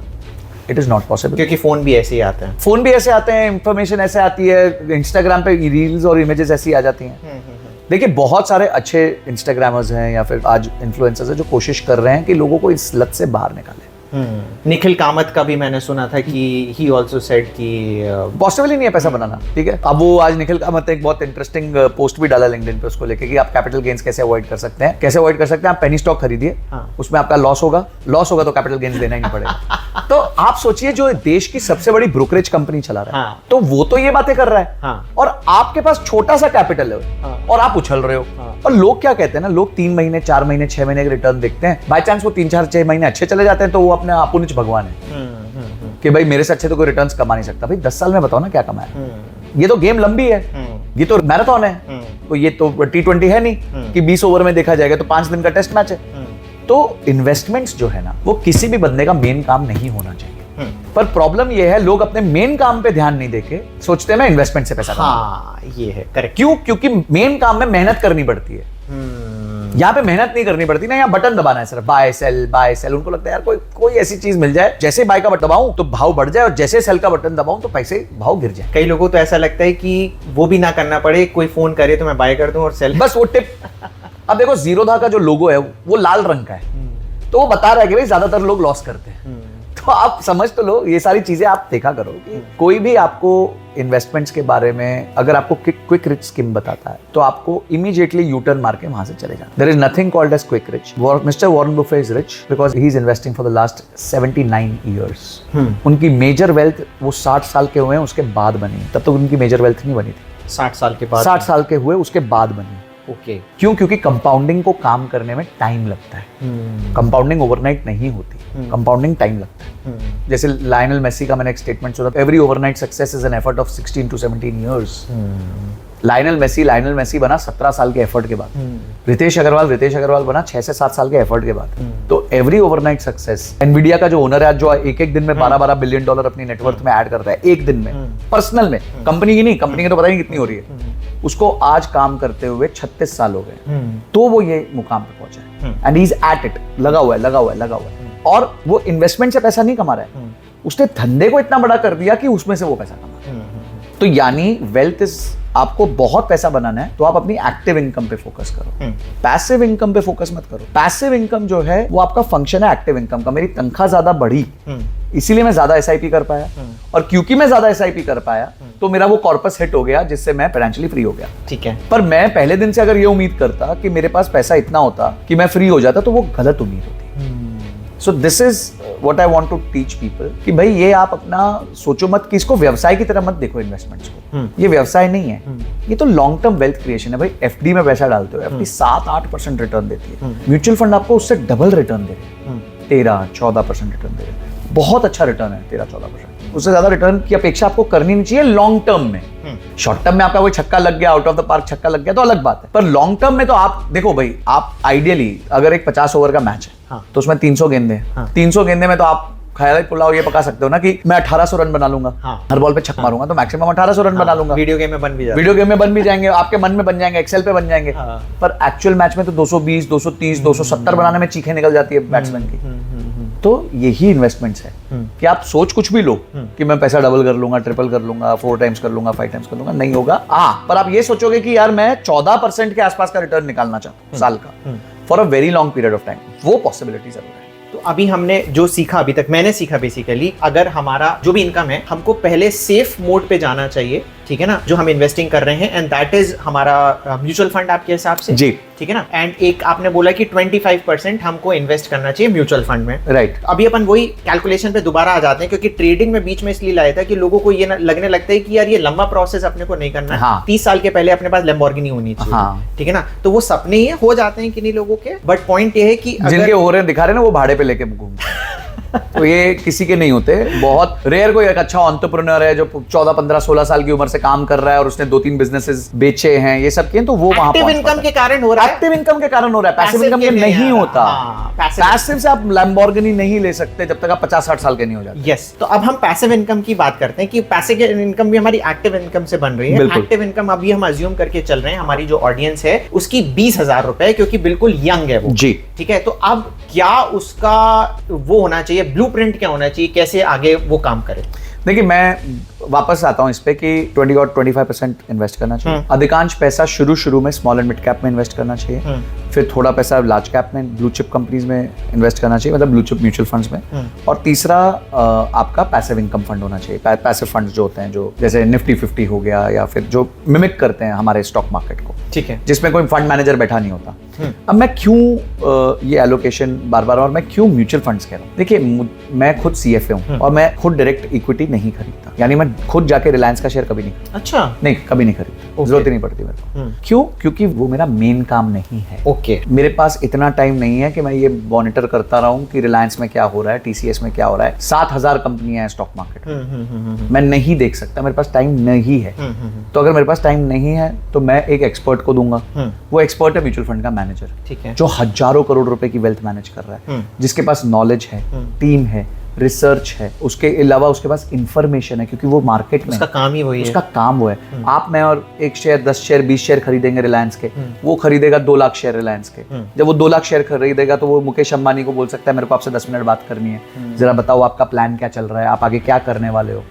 इट इज नॉट पॉसिबल, क्योंकि फोन भी ऐसे ही आते हैं, फोन भी ऐसे आते हैं, इंफॉर्मेशन ऐसे आती है, इंस्टाग्राम पे रील्स और इमेजेस ऐसी आ जाती हैं। देखिए बहुत सारे अच्छे इंस्टाग्रामर्स हैं या फिर आज इन्फ्लुएंसर्स हैं जो कोशिश कर रहे हैं कि लोगों को इस लत से बाहर निकालें। निखिल कामत का भी मैंने सुना था कि ही ऑल्सो सेड कि पॉसिबल ही नहीं है पैसा बनाना, ठीक है? अब वो आज निखिल कामत ने एक बहुत इंटरेस्टिंग पोस्ट भी डाला लिंक्डइन पे उसको लेके कि आप कैपिटल गेन्स कैसे अवॉइड कर सकते हैं, कैसे अवॉइड कर सकते हैं? आप पेनी स्टॉक खरीदिए, उसमें आपका लॉस होगा तो कैपिटल गेन्स देना ही नहीं पड़ेगा। तो आप सोचिए जो देश की सबसे बड़ी ब्रोकरेज कंपनी चला रहा है, तो वो तो ये बातें कर रहा है, और आपके पास छोटा सा कैपिटल है और आप उछल रहे हो। और लोग क्या कहते हैं ना, लोग 3 महीने 4 महीने 6 महीने के रिटर्न देखते हैं, बाय चांस वो 3-4-6 महीने अच्छे चले जाते हैं तो वो अपने आपुनिच भगवान है कि भाई मेरे से अच्छे तो कोई रिटर्न्स कमा नहीं सकता। भाई 10 साल में बताओ ना क्या कमाया? ये तो गेम लंबी है, ये तो मैराथन है, तो ये तो T20 है नहीं कि 20 ओवर में देखा जाएगा, तो 5 दिन का टेस्ट मैच है। तो इन्वेस्टमेंट्स जो है ना, वो किसी भी बंदे का मेन काम नहीं होना चाहिए। पर प्रॉब्लम ये है, लोग अपने मेन काम पे ध्यान नहीं देके सोचते हैं मैं इन्वेस्टमेंट से पैसा हाँ, ये है करेक्ट। क्यों? क्योंकि मेन काम में मेहनत करनी पड़ती है, यहाँ पे मेहनत नहीं करनी पड़ती ना, यहाँ बटन दबाना है सिर्फ, बाय सेल। उनको लगता है यार कोई ऐसी चीज मिल जाए, जैसे बाय का बटन दबाऊं तो भाव बढ़ जाए और जैसे सेल का बटन दबाऊं तो पैसे भाव गिर जाए। कई लोगों को तो ऐसा लगता है कि वो भी ना करना पड़े, कोई फोन करे तो मैं बाय कर दूं और सेल, बस वो टिप। अब देखो जीरोधा का जो लोगो है वो लाल रंग का है, तो वो बता रहा है कि भाई ज्यादातर लोग लॉस करते हैं। तो आप समझ तो लो, ये सारी चीजें आप देखा करो कि कोई भी आपको इन्वेस्टमेंट्स के बारे में अगर आपको क्विक रिच स्कीम बताता है तो आपको इमीडिएटली यू टर्न मार के वहां से चले जाना। There is nothing called as quick rich. Mister Warren Buffett is rich because he is investing for the last 79 years. उनकी मेजर वेल्थ वो 60 साल के हुए हैं उसके बाद बनी, तब तक उनकी मेजर वेल्थ नहीं बनी थी। 60 साल के बाद, 60 साल के हुए उसके बाद बनी। ओके क्यों? क्योंकि कंपाउंडिंग को काम करने में टाइम लगता है। कंपाउंडिंग ओवरनाइट नहीं होती, कंपाउंडिंग टाइम लगता है। जैसे लायनल मेसी का मैंने एक स्टेटमेंट सुना, every overnight success is an effort of 16 to 17 years. Lionel Messi बना 17 साल के एफर्ट के बाद। रितेश अग्रवाल बना 6 से 7 साल के एफर्ट के बाद। तो एवरी ओवरनाइट सक्सेस, एनवीडिया का जो ओनर है जो एक दिन में $12 बिलियन अपनी नेटवर्थ में ऐड करता है एक दिन में, पर्सनल में, कंपनी की नहीं, कंपनी की तो पता नहीं कितनी हो रही है, उसको आज काम करते हुए 36 साल हो गए, तो वो ये मुकाम पे पहुंचा है। And he is at it, लगा हुआ है। और वो इन्वेस्टमेंट से पैसा नहीं कमा रहा है, उसने धंधे को इतना बड़ा कर दिया कि उसमें से वो पैसा कमा रहा है। तो यानी वेल्थ इज, आपको बहुत पैसा बनाना है तो आप अपनी एक्टिव इनकम पे फोकस करो, पैसिव इनकम पे फोकस मत करो। पैसिव इनकम जो है वो आपका फंक्शन है एक्टिव इनकम का। मेरी तनख्वाह ज्यादा बढ़ी इसीलिए मैं ज्यादा एसआईपी कर पाया, और क्योंकि मैं ज्यादा एसआईपी कर पाया तो मेरा वो कॉर्पस हिट हो गया जिससे मैं फाइनेंशियली फ्री हो गया। ठीक है। पर मैं पहले दिन से अगर ये उम्मीद करता कि मेरे पास पैसा इतना होता कि मैं फ्री हो जाता, तो वो गलत उम्मीद होती। So this is what I want to teach people कि भाई ये आप अपना सोचो मत कि इसको व्यवसाय की तरह मत देखो इन्वेस्टमेंट्स को। ये व्यवसाय नहीं है, ये तो लॉन्ग टर्म वेल्थ क्रिएशन है। भाई एफडी में पैसा डालते हो, एफडी 7-8% रिटर्न देती है, म्यूचुअल फंड आपको उससे डबल रिटर्न दे रहे हैं, 13-14% रिटर्न दे रहे हैं। बहुत अच्छा रिटर्न है 13-14%। उससे ज्यादा रिटर्न की अपेक्षा आपको करनी नहीं चाहिए लॉन्ग टर्म में। शॉर्ट टर्म में आपका कोई छक्का लग गया, आउट ऑफ द पार्क छक्का लग गया तो अलग बात है, पर लॉन्ग टर्म में तो आप देखो भाई, आप आइडियली अगर एक 50 ओवर का मैच है तो उसमें 300 गेंदे, 300 गेंदे में तो आप ख्याल पुलाव ये पका सकते हो ना कि मैं 1800 रन बना लूंगा, हर बॉल पे छक्का मारूंगा तो मैक्सिमम 1800 रन बना लूंगा। वीडियो गेम में बन भी जाएंगे, आपके मन में बन जाएंगे, एक्सेल पे बन जाएंगे। पर एक्चुअल मैच में तो 220, 230, 270 बनाने में चीखें निकल जाती है बैट्समैन की। तो यही इन्वेस्टमेंट्स है कि आप सोच कुछ भी लो कि मैं पैसा डबल कर लूंगा, ट्रिपल कर लूंगा, 4 टाइम्स कर लूंगा, 5 टाइम्स कर लूंगा, नहीं होगा। पर आप ये सोचोगे कि यार मैं 14% के आसपास का रिटर्न निकालना चाहता हूँ साल का for a very long period of time, वो पॉसिबिलिटी जरूर है। तो अभी हमने जो सीखा, अभी तक मैंने सीखा बेसिकली, अगर हमारा जो भी इनकम है हमको पहले सेफ मोड पे जाना चाहिए, ठीक है ना, जो हम इन्वेस्टिंग कर रहे हैं, एंड दैट इज हमारा म्यूचुअल फंड आपके हिसाब से जी, ठीक है ना। एंड एक आपने बोला कि 25% हमको इन्वेस्ट करना चाहिए म्यूचुअल फंड में, राइट। अभी अपन वही कैलकुलेशन पे दोबारा आ जाते हैं, क्योंकि ट्रेडिंग में बीच में इसलिए लाया था कि लोगों को ये लगने लगता है कि यार ये लंबा प्रोसेस अपने को नहीं करना है, 30 साल के पहले अपने पास लैम्बोर्गिनी होनी चाहिए, ठीक है ना। तो वो सपने ही हो जाते हैं किन्हीं लोगों के, बट पॉइंट ये है कि जिनके हो रहे हैं दिखा रहे हैं ना, वो भाड़े पे लेके घूमते हैं। तो ये किसी के नहीं होते, बहुत रेयर कोई एक अच्छा एंटरप्रेन्योर है जो 14, 15, 16 साल की उम्र से काम कर रहा है और उसने 2-3 बिजनेसेस बेचे हैं, ये सब किए, तो वो वहां एक्टिव इनकम के कारण हो रहा है, एक्टिव इनकम के कारण हो रहा है, पैसिव इनकम के नहीं होता। पैसिव से आप लैम्बोर्गिनी नहीं ले सकते जब तक आप 50-60 साल के नहीं हो जाते। यस, तो अब हम पैसिव इनकम की बात करते हैं कि पैसिव इनकम भी हमारी एक्टिव इनकम से बन रही है। एक्टिव इनकम अभी हम अज्यूम करके चल रहे हैं, हमारी जो ऑडियंस है उसकी 20,000 रुपए, क्योंकि बिल्कुल यंग है वो जी, ठीक है। तो अब क्या उसका वो होना चाहिए, ब्लूप्रिंट क्या होना चाहिए, कैसे आगे वो काम करे? देखिए मैं वापस आता हूं इस पे कि 20 और 25% इन्वेस्ट करना चाहिए। अधिकांश पैसा शुरू में स्मॉल एंड मिड कैप में इन्वेस्ट करना चाहिए, फिर थोड़ा पैसा लार्ज कैप में, ब्लू चिप कंपनीज में इन्वेस्ट करना चाहिए, मतलब ब्लू चिप म्यूचुअल फंड्स में, और तीसरा आपका पैसिव इनकम फंड होना चाहिए। पैसिव फंड्स जो होते हैं, जो जैसे निफ्टी 50 हो गया, या फिर जो मिमिक करते हैं हमारे स्टॉक मार्केट को, ठीक है, जिसमें कोई फंड मैनेजर बैठा नहीं होता। अब मैं क्यों ये एलोकेशन बार और मैं क्यों म्यूचुअल फंड्स कह रहा हूँ? देखिए मैं खुद CFA हूँ और मैं खुद डायरेक्ट इक्विटी नहीं खरीदता, यानी मैं खुद जाके रिलायंस का शेयर कभी नहीं खरीदता। अच्छा, नहीं, कभी नहीं खरीदता, जरूरत ही नहीं पड़ती मेरे को। क्यों? क्योंकि वो मेरा मेन काम नहीं है। ओके, मेरे पास इतना टाइम नहीं है कि मैं ये मॉनिटर करता रहूं कि रिलायंस में क्या हो रहा है, TCS में क्या हो रहा है। 7,000 कंपनियां हैं स्टॉक मार्केट में, मैं नहीं देख सकता, मेरे पास टाइम नहीं है। तो अगर मेरे पास टाइम नहीं है तो मैं एक एक्सपर्ट को दूंगा, वो एक्सपर्ट है म्यूचुअल फंड का मैनेजर, ठीक है, जो हजारों करोड़ रुपए की वेल्थ मैनेज कर रहा है, जिसके पास नॉलेज है, टीम है, रिसर्च है, उसके अलावा उसके पास इंफॉर्मेशन है, क्योंकि वो मार्केट में उसका काम ही वही है, उसका काम वो है। आप मैं और एक शेयर 10 शेयर 20 शेयर खरीदेंगे रिलायंस के, वो खरीदेगा 2 लाख शेयर रिलायंस के। जब वो 2 लाख शेयर खरीदेगा तो वो मुकेश अंबानी को बोल सकता है मेरे को आपसे 10 मिनट बात करनी है, जरा बताओ आपका प्लान क्या चल रहा है, आप आगे क्या करने वाले हो।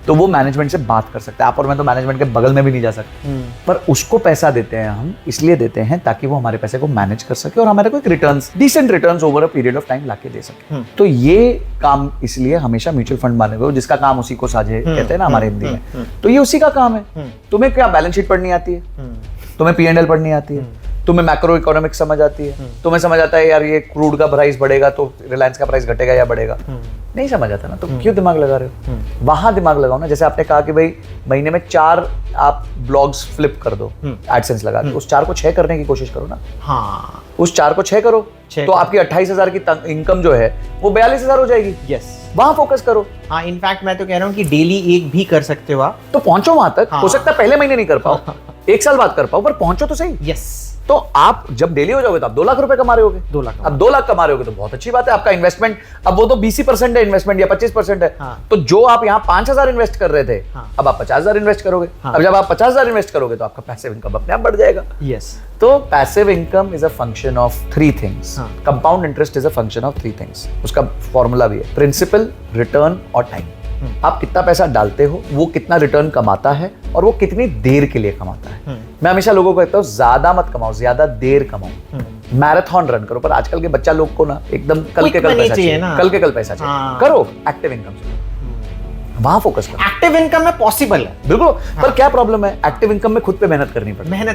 तो वो मैनेजमेंट से बात कर सकता है। आप और मैं तो मैनेजमेंट के बगल में भी नहीं जा सकते, पर उसको पैसा देते हैं हम, इसलिए देते हैं ताकि वो हमारे पैसे को मैनेज कर सके और हमारे को एक returns, decent returns over a period of time लाके दे सके। तो ये काम इसलिए हमेशा म्यूचुअल फंड माने हुए, जिसका काम उसी को साझे कहते हैं ना हमारे हिंदी में, तो ये उसी का काम है। तुम्हें क्या बैलेंस शीट पढ़नी आती है? तुम्हें P&L पढ़नी आती है? तुम्हें मैक्रो इकोनॉमिक्स समझ आती है? तुम्हें समझ आता है यार ये क्रूड का प्राइस बढ़ेगा तो रिलायंस का प्राइस घटेगा या बढ़ेगा? नहीं समझ आता ना, तो क्यों दिमाग लगा रहे हो? वहां दिमाग लगाओ ना। जैसे आपने कहा कि भाई महीने में 4 आप ब्लॉग्स फ्लिप कर दो एडसेंस लगा के, उस 4 को 6 करने की कोशिश करो ना। हाँ, उस 4 को 6 करो तो आपकी 28,000 की इनकम जो है वो 42,000 हो जाएगी। यस, वहां फोकस करो। हाँ, इनफैक्ट मैं तो कह रहा हूँ कि डेली एक भी कर सकते हो आप, तो पहुंचो वहां तक। हो सकता है पहले महीने नहीं कर पाओ, 1 साल बाद कर पाओ, पर पहुंचो तो सही। यस, तो आप जब डेली हो जाओगे तो आप 2 लाख रुपए कमा रहे होगे। 2 लाख, अब 2 लाख कमा रहे होगे तो बहुत अच्छी बात है। आपका इन्वेस्टमेंट अब वो तो 20% है इन्वेस्टमेंट या 25% है। हाँ। तो जो आप यहाँ 5,000 इन्वेस्ट कर रहे थे, हाँ, अब आप 50,000 इन्वेस्ट करोगे। हाँ। अब जब आप 50,000 इन्वेस्ट करोगे तो आपका पैसिव इनकम अपने आप बढ़ जाएगा। यस, तो passive income is a function of 3 things. Compound interest is a function of 3 things. उसका फॉर्मूला भी है, प्रिंसिपल, रिटर्न और टाइम। आप कितना पैसा डालते हो, वो कितना रिटर्न कमाता है और वो कितनी देर के लिए कमाता है। मैं हमेशा लोगों को कहता हूँ ज्यादा मत कमाओ, ज्यादा देर कमाओ, मैराथन रन करो। पर आजकल के बच्चा लोग को ना एकदम कल के कल पैसा चाहिए, कल के कल पैसा चाहिए। करो एक्टिव इनकम से, वहां फोकस करो। एक्टिव इनकम में पॉसिबल है बिल्कुल। हाँ। पर क्या प्रॉब्लम है, एक्टिव इनकम में खुद पे मेहनत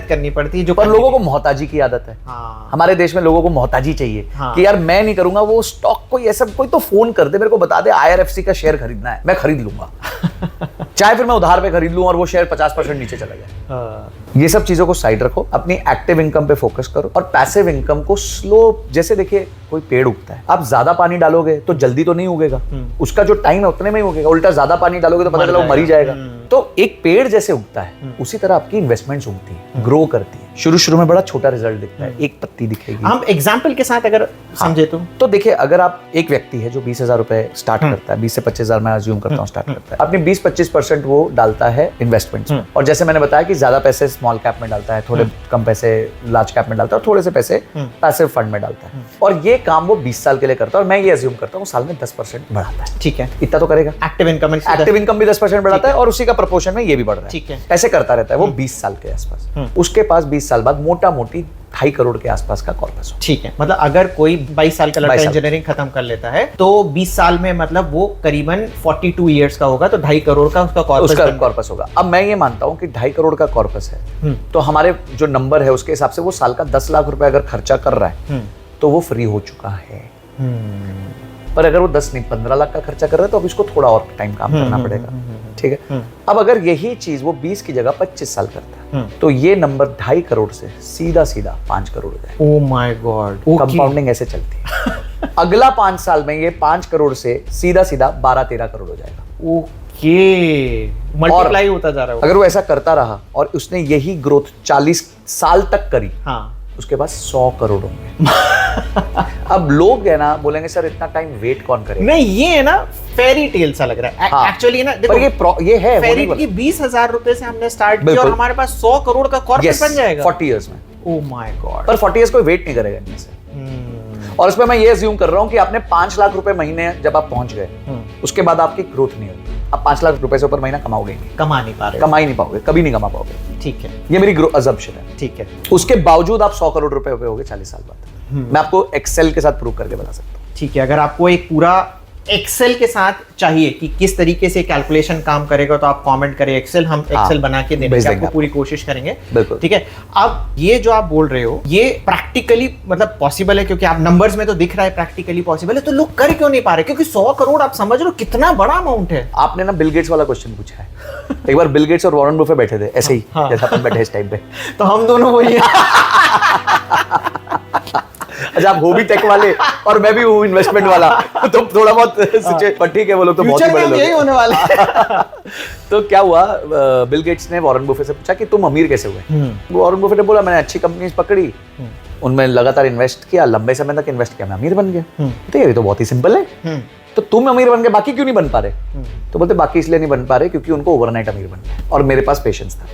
करनी पड़ती है, जो पर लोगों को मोहताजी की आदत है। हाँ। हमारे देश में लोगों को मोहताजी चाहिए। हाँ। कि यार मैं नहीं करूंगा, वो स्टॉक कोई ऐसा कोई तो फोन कर दे मेरे को, बता दे IRFC का शेयर खरीदना है, मैं खरीद लूंगा चाहे फिर मैं उधार पे खरीद लूं और वो शेयर 50% नीचे चला जाए। ये सब चीजों को साइड रखो, अपनी एक्टिव इनकम पे फोकस करो और पैसिव इनकम को स्लो, जैसे देखिए कोई पेड़ उगता है, आप ज्यादा पानी डालोगे तो जल्दी तो नहीं उगेगा, उसका जो टाइम है उतने में ही उगेगा। उल्टा ज्यादा पानी डालोगे तो पता चला वो मर ही जाएगा। तो एक पेड़ जैसे उगता है उसी तरह आपकी इन्वेस्टमेंट्स उगती है, ग्रो करती है। शुरू में बड़ा छोटा रिजल्ट दिखता है, एक पत्ती दिखेगी। हम एग्जाम्पल के साथ अगर समझे तो देखिए, अगर आप एक व्यक्ति है जो 20,000 रुपए स्टार्ट करता है, 20 से 25,000 मैं अज्यूम करता हूँ स्टार्ट करता है, अपने 20-25% वो डालता है इन्वेस्टमेंट्स में। और जैसे मैंने बताया कि ज्यादा पैसे स्मॉल कैप में डालता है, थोड़े कम पैसे लार्ज कैप में डालता है और थोड़े से पैसे पैसिव फंड में डालता है। और ये काम वो 20 साल के लिए करता है और मैं ये अज्यूम करता हूँ साल में 10% बढ़ाता है। ठीक है, इतना तो करेगा। एक्टिव इनकम भी 10% बढ़ाता है और उसी का प्रोपोर्शन में ये भी बढ़ रहा है। ठीक है, ऐसे करता रहता है वो 20 साल के आसपास। उसके पास 20 साल बाद मोटा मोटी 2.5 करोड़ के आसपास का कॉर्पस हो। ठीक है, मतलब अगर कोई 22 साल का लड़का इंजीनियरिंग खत्म कर लेता है तो 20 साल में मतलब वो करीबन 42 इयर्स का होगा, तो 2.5 करोड़ का उसका कॉर्पस होगा। अब मैं ये मानता हूँ कि 2.5 करोड़ का कॉर्पस है, तो हमारे जो नंबर है उसके हिसाब से वो साल का 10 लाख रुपए अगर खर्चा कर रहा है तो वो फ्री हो चुका है। पर अगर वो 10 नहीं 15 लाख का खर्चा कर रहा है तो अब इसको थोड़ा और टाइम काम करना पड़ेगा। ठीक है, अब अगर यही चीज वो 20 की जगह 25 साल करता है तो ये नंबर 2.5 करोड़ से सीधा 5 करोड़ हो जाएगा। ओह माय गॉड, कंपाउंडिंग ऐसे चलती है। अगला 5 साल में ये 5 करोड़ से सीधा सीधा 12-13 करोड़ हो जाएगा। ओके, मल्टीप्लाई होता जा रहा है। अगर वो ऐसा करता रहा और उसने यही ग्रोथ 40 साल तक करी, हाँ, उसके पास 100 करोड़ होंगे। अब लोग है ना बोलेंगे सर इतना टाइम वेट कौन करेगा। नहीं, ये है ना फेरी टेल सा लग रहा है हाँ, एक्चुअली ना। देखो, ये है फेरी की 20,000 रुपए से हमने स्टार्ट किया और हमारे पास 100 करोड़ का कॉर्पोरेट बन जाएगा 40 इयर्स में। Oh my God. पर 40 इयर्स कोई वेट नहीं करेगा इनमें से। और इसमें मैं ये अज्यूम कर रहा हूं कि आपने 5 लाख रुपए महीने जब आप पहुंच गए, उसके बाद आपकी ग्रोथ नहीं होगी। आप 5 लाख रुपए से ऊपर महीना कमाओगे नहीं, कमा नहीं पा रहे, कमा ही नहीं पाओगे, कभी नहीं कमा पाओगे। ठीक है, ये मेरी अजम्पशन है। ठीक है। उसके बावजूद आप 100 करोड़ रुपए पे होगे 40 साल बाद। मैं आपको एक्सेल के साथ प्रूव करके बता सकता हूँ। ठीक है, अगर आपको एक पूरा एक्सेल के साथ चाहिए कि किस तरीके से कैलकुलेशन काम करेगा तो आप कमेंट करें एक्सेल, हम एक्सेल बना के देने की आपको पूरी कोशिश करेंगे। बिल्कुल। ठीक है। अब ये जो आप बोल रहे हो ये प्रैक्टिकली मतलब पॉसिबल है, क्योंकि आप नंबर्स में तो दिख रहा है प्रैक्टिकली पॉसिबल है, तो लोग कर क्यों नहीं पा रहे? क्योंकि 100 करोड़ आप समझ रहे हो कितना बड़ा अमाउंट है। आपने ना बिल गेट्स वाला क्वेश्चन पूछा है। एक बार बिल गेट्स और वॉरेन बफे बैठे थे ऐसे ही, जैसा अपन बैठे इस टाइम पे। तो हम दोनों वही हैं। अच्छा, आप हो भी टेक वाले और मैं भी हूँ इन्वेस्टमेंट वाला, तो थोड़ा बहुत पर ठीक है, वो लोग तो बहुत ही बड़े लोग यही होने वाले हैं। तो क्या हुआ, बिल गेट्स ने वॉरेन बफे से पूछा कि तुम अमीर कैसे हुए? वॉरेन बफे ने बोला मैंने अच्छी कंपनीज पकड़ी, उनमें लगातार इन्वेस्ट किया, लंबे समय तक इन्वेस्ट किया, मैं अमीर बन गया। तो ये तो बहुत ही सिंपल है। तो तुम अमीर बन गए, बाकी क्यों नहीं बन पा रहे? तो बोलते बाकी इसलिए नहीं बन पा रहे क्योंकि उनको ओवरनाइट अमीर बन गए और मेरे पास पेशेंस था।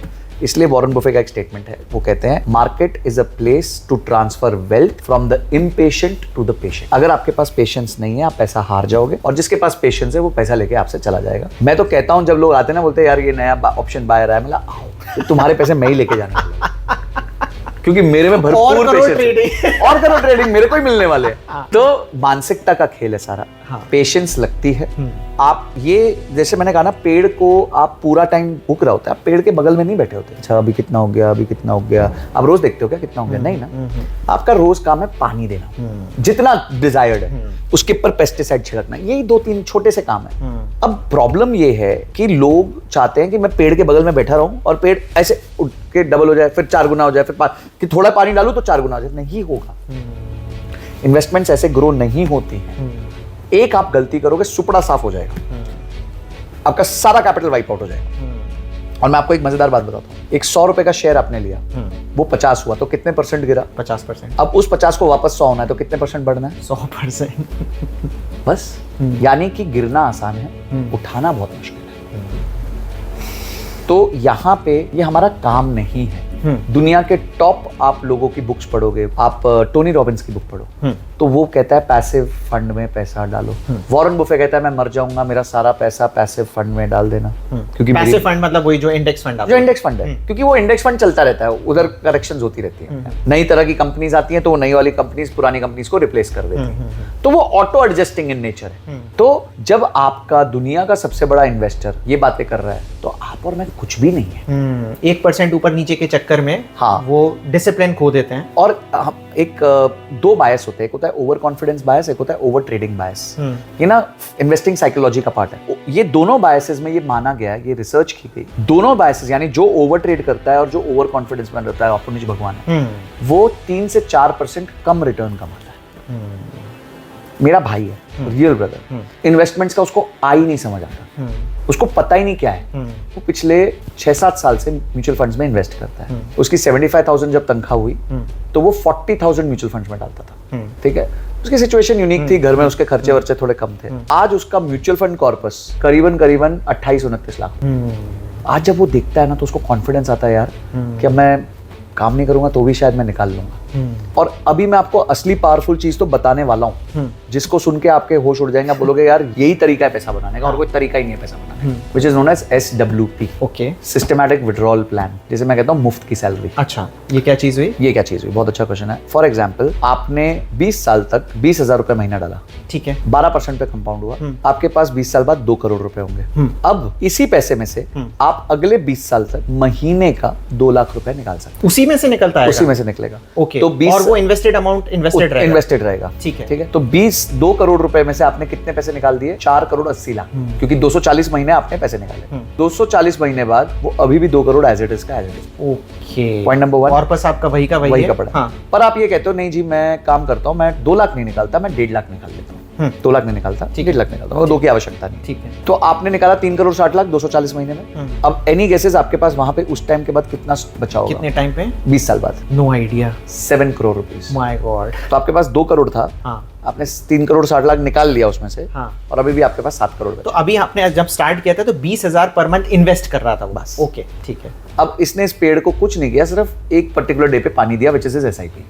इसलिए वॉरेन बफे का एक स्टेटमेंट है, वो कहते हैं market is a place to transfer wealth from the impatient to the patient. अगर आपके पास पेशेंस नहीं है आप पैसा हार जाओगे, और जिसके पास पेशेंस है वो पैसा लेके आपसे चला जाएगा। मैं तो कहता हूं, जब लोग आते हैं ना बोलते हैं यार ये नया ऑप्शन बायर है, मैं आओ तुम्हारे पैसे मैं ही लेके जाने वाला हूं। क्योंकि मेरे में भरपूर पेशेंस और करो ट्रेडिंग मेरे को ही मिलने वाले हैं। तो मानसिकता का खेल है सारा। पेशेंस लगती है। आप ये जैसे मैंने कहा ना, पेड़ को आप पूरा टाइम भूख रहा होता है, आप पेड़ के बगल में नहीं बैठे होते। अच्छा अभी कितना हो गया, अभी कितना हो गया, आप रोज देखते हो क्या कितना हो गया? नहीं ना, आपका रोज काम है पानी देना, जितना डिजायर्ड है उसके ऊपर पेस्टिसाइड छिड़कना, यही 2-3 छोटे से काम है। अब प्रॉब्लम ये है कि लोग चाहते हैं कि मैं पेड़ के बगल में बैठा रहूं और पेड़ ऐसे उठ के डबल हो जाए, फिर 4 गुना हो जाए, फिर कि थोड़ा पानी डालूं तो 4 गुना हो जाए। नहीं होगा। इन्वेस्टमेंट्स ऐसे ग्रो नहीं होती हैं। एक आप गलती करोगे सुपड़ा साफ हो जाएगा, आपका सारा कैपिटल वाइप आउट हो जाएगा। और मैं आपको एक मजेदार बात बताता हूँ, एक 100 रुपए का शेयर आपने लिया, वो 50 हुआ तो कितने % गिरा? 50%। अब उस 50 को वापस 100 होना है तो कितने % बढ़ना है? 100%। बस। यानी कि गिरना आसान है, उठाना बहुत मुश्किल है। तो यहाँ पे ये हमारा काम नहीं है। दुनिया के टॉप आप लोगों की बुक्स पढ़ोगे, आप टोनी रॉबिन्स की बुक पढ़ो, तो वो कहता है पैसिव फंड में पैसा डालो। वॉरेन बफे कहता है मैं मर जाऊंगा, मेरा सारा पैसा पैसिव फंड में डाल देना। क्योंकि पैसिव फंड मतलब वही जो इंडेक्स फंड, जो इंडेक्स फंड है, क्योंकि वो इंडेक्स फंड चलता रहता है, उधर करेक्शंस होती रहती है। नई तरह की कंपनीज आती हैं तो वो नई वाली कंपनीज पुरानी कंपनीज को रिप्लेस कर देती हैं, तो वो ऑटो एडजस्टिंग इन नेचर है। तो जब आपका दुनिया का सबसे बड़ा इन्वेस्टर ये बातें कर रहा है तो आप और मैं कुछ भी नहीं है। 1% ऊपर नीचे के चक्कर में हाँ, वो डिसिप्लिन खो देते हैं। और एक 2 बायस होते हैं, एक होता है ओवर कॉन्फिडेंस बायस, एक होता है ओवर ट्रेडिंग बायस। ये ना इन्वेस्टिंग साइकोलॉजी का पार्ट है। ये दोनों बायसेस में ये माना गया है, ये रिसर्च की गई, दोनों बायसेस यानी जो ओवर ट्रेड करता है और जो ओवर कॉन्फिडेंस में रहता है, अपनी भगवान है, वो 3 से 4% कम रिटर्न कमाता है। मेरा भाई है, रियल ब्रदर, इन्वेस्टमेंट्स का उसको आई नहीं समझ आता, उसको पता ही नहीं क्या है। वो पिछले 6-7 साल से म्यूचुअल फंड्स में इन्वेस्ट करता है। उसकी 75,000 जब तनख्वाह हुई तो वो 40,000 म्यूचुअल फंड्स में डालता था। ठीक है, उसकी सिचुएशन यूनिक थी, घर में उसके खर्चे वर्चे थोड़े कम थे। आज उसका म्यूचुअल फंड कॉर्पस करीबन 28-29 लाख। आज जब वो देखता है ना तो उसको कॉन्फिडेंस आता है यार कि अब मैं काम नहीं करूंगा तो भी शायद मैं निकाल लूंगा। और अभी मैं आपको असली पावरफुल चीज तो बताने वाला हूं, जिसको सुन के आपके होश उड़ जाएंगे, आप बोलोगे यार यही तरीका है पैसा बनाने का, और कोई तरीका ही नहीं है पैसा बनाने का, which is known as SWP। Okay, systematic withdrawal plan, जैसे मैं कहता हूं मुफ्त की सैलरी। अच्छा, ये क्या चीज हुई? ये क्या चीज हुई, बहुत अच्छा क्वेश्चन है। फॉर एग्जाम्पल, आपने 20 साल तक 20,000 रुपए महीना डाला, ठीक है, 12% पे कंपाउंड हुआ, आपके पास 20 साल बाद 2 करोड़ रुपए होंगे। अब इसी पैसे में से आप अगले 20 साल तक महीने का 2 लाख रुपए निकाल सकते हैं। उसी में से निकलता है? उसी में से निकलेगा। ओके, ओके, तो 20 और वो इन्वेस्टेड अमाउंट इन्वेस्टेड रहेगा। इन्वेस्टेड रहेगा, ठीक है। ठीक है। तो 2 करोड़ रुपए में से आपने कितने पैसे निकाल दिए? 4 करोड़ 80 लाख, क्योंकि 240 महीने आपने पैसे निकाले। 240 महीने बाद वो अभी भी 2 करोड़ एज इट इज का as it is. Okay, point number 1, corpus आपका वही का वही का है। पड़ा। हाँ। पर आप ये कहते हो नहीं जी मैं काम करता हूँ, मैं 2 लाख नहीं निकालता, मैं 1.5 लाख निकाल लेता हूँ। 2 लाख नहीं निकालता, 1.5 लाख निकालता हूँ, 2 की आवश्यकता नहीं। ठीक है। तो आपने निकाला 3 करोड़ 60 लाख 240 महीने में। अब एनी गेसेस आपके पास वहां पे उस टाइम के बाद कितना बचा होगा? कितने टाइम पे? 20 साल बाद। No idea. 7 crore rupees. My god. तो आपके पास 2 करोड़ था, हाँ। आपने 3 करोड़ 60 लाख निकाल लिया उसमें से, हाँ। और अभी भी आपके पास 7 करोड़ तो अभी आपने जब स्टार्ट किया था तो 20,000 पर मंथ इन्वेस्ट कर रहा था वो। बस। ओके, ठीक है। अब इसने इस पेड़ को कुछ नहीं किया, सिर्फ एक पर्टिकुलर डे पे पानी दिया, विच इज SIP।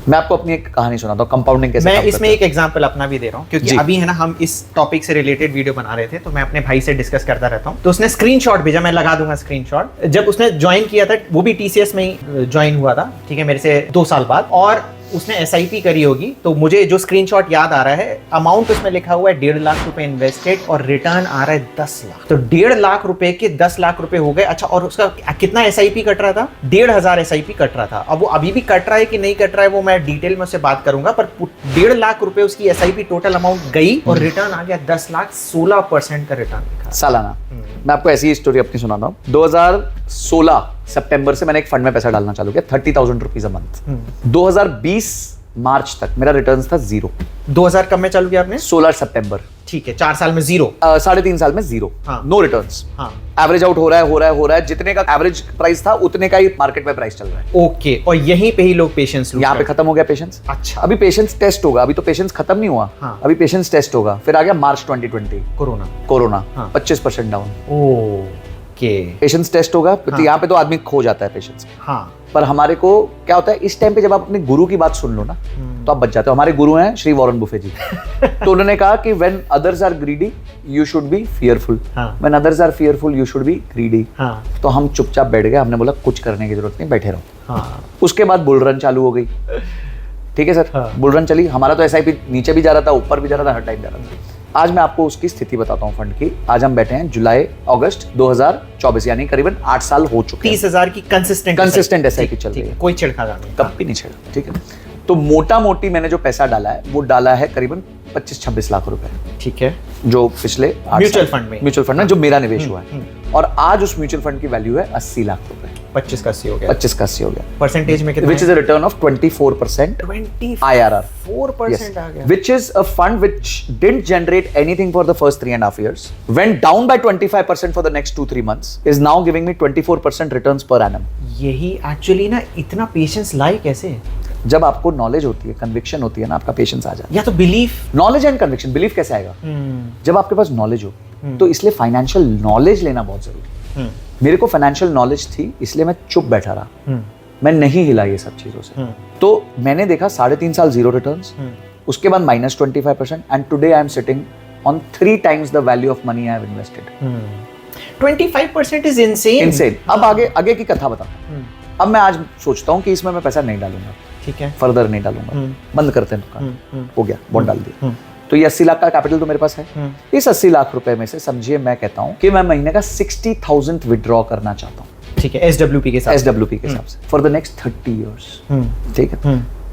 मैं आपको अपनी एक कहानी सुनाता हूँ कंपाउंडिंग कैसे मैं काम इसमें करता एक एग्जांपल अपना भी दे रहा हूँ, क्योंकि जी। अभी है ना हम इस टॉपिक से रिलेटेड वीडियो बना रहे थे, तो मैं अपने भाई से डिस्कस करता रहता हूँ। तो उसने स्क्रीनशॉट भेजा, मैं लगा दूंगा स्क्रीनशॉट। जब उसने ज्वाइन किया था, वो भी TCS में ही ज्वाइन हुआ था, ठीक है, मेरे से 2 साल बाद, और उसने SIP करी होगी। तो मुझे जो स्क्रीनशॉट याद आ रहा है, अमाउंट उसमें लिखा हुआ है 1.5 लाख रुपए इन्वेस्टेड और रिटर्न आ रहा है 10 लाख। तो 1.5 लाख रुपए के 10 लाख रुपए हो गए। अच्छा, और उसका कितना SIP कट रहा था? 1,500 SIP कट रहा था। अब वो अभी भी कट रहा है कि नहीं कट रहा है वो मैं डिटेल में उससे बात करूंगा, पर 1.5 लाख रुपए उसकी SIP टोटल अमाउंट गई और रिटर्न आ गया 10 लाख, 16% का रिटर्न सालाना। मैं आपको ऐसी स्टोरी अपनी सुनाता हूँ। 2016 सितंबर से मैंने एक फंड में पैसा डालना चालू किया, 30,000 रुपीज अ मंथ। 2020 मार्च तक मेरा रिटर्न्स था 0। 2000 कब में चालू किया आपने? 16 सितंबर। ठीक है, 4 साल में 0। 3.5 साल में 0। हाँ। No returns. हाँ। एवरेज आउट हो रहा है, जितने का एवरेज प्राइस था उतने का ही मार्केट में प्राइस चल रहा है। ओके, और यहीं पे ही लोग पेशेंस लूज यहाँ पे करते खत्म हो गया पेशेंस। हैं। अच्छा। अभी पेशेंस टेस्ट होगा, अभी तो पेशेंस खत्म नहीं हुआ। हाँ। अभी पेशेंस टेस्ट होगा। फिर आ गया मार्च 2020, कोरोना। हाँ। 25% डाउन। ओके। पेशेंस टेस्ट होगा। तो यहाँ पे तो आदमी खो जाता है पेशेंस। हाँ। पर हमारे को क्या होता है, इस टाइम पे जब आप अपने गुरु की बात सुन लो ना, तो आप बच जाते हो। हमारे गुरु हैं श्री वॉरेन बुफे जी। तो उन्होंने कहा कि when others are greedy you should be fearful, when others are fearful you should be greedy. तो हम चुपचाप बैठ गए, हमने बोला कुछ करने की जरूरत नहीं, बैठे रहो। हाँ। उसके बाद बुल रन चालू हो गई। ठीक है सर। हाँ। बुल रन चली, हमारा तो SIP नीचे भी जा रहा था, ऊपर भी जा रहा था, हर टाइम जा रहा था। आज मैं आपको उसकी स्थिति बताता हूँ फंड की। आज हम बैठे हैं जुलाई अगस्त 2024, यानी करीबन 8 साल हो चुके हैं। 30,000 की कंसिस्टेंट SIP चल रही है, कोई छिड़कागा नहीं। कभी नहीं छेड़ा। ठीक है। तो मोटा मोटी मैंने जो पैसा डाला है वो डाला है करीबन 25-26 लाख रुपए। ठीक है। जो पिछले म्यूचुअल फंड में जो मेरा निवेश हुआ है। और आज उस म्यूचुअल फंड की वैल्यू है 80 लाख रुपए। 25 का 80 हो गया। 25 का 80 हो गया। परसेंटेज में कितना? Which is a return of 24% IRR. 4% आ गया। Which is a fund which didn't generate anything for the first 3.5 years, went down by 25% for the next 2-3 months, is now giving me 24% returns per annum. यही actually ना, इतना patience लाई कैसे? जब आपको knowledge होती है, conviction होती है ना, आपका पेशेंस आ जाता है। या तो belief. Knowledge and conviction. Belief कैसे आएगा? जब आपके पास नॉलेज हो। तो इसलिए फाइनेंशियल नॉलेज लेना बहुत जरूरी है। मेरे को फाइनेंशियल नॉलेज थी, इसलिए मैं चुप बैठा रहा, मैं नहीं हिला ये सब चीजों से। तो मैंने देखा 3.5 साल 0 रिटर्न्स, उसके बाद -25%, and today I am sitting on 3 times the value of money I have invested. 25% is insane. अब आगे की कथा बताता हूं। अब मैं आज सोचता हूं कि इसमें मैं पैसा नहीं डालूंगा। ठीक है। फर्दर नहीं डालूंगा, बंद करते हैं दुकान। हो गया, बॉन्ड डाल दिया। तो ये 80 लाख का कैपिटल तो मेरे पास है। इस 80 लाख रुपए में से समझिए मैं कहता हूं कि मैं महीने का 60,000 विड्रॉ करना चाहता हूं। ठीक है, SWP के साथ। SWP के हिसाब से फॉर द नेक्स्ट 30 इयर्स। ठीक है।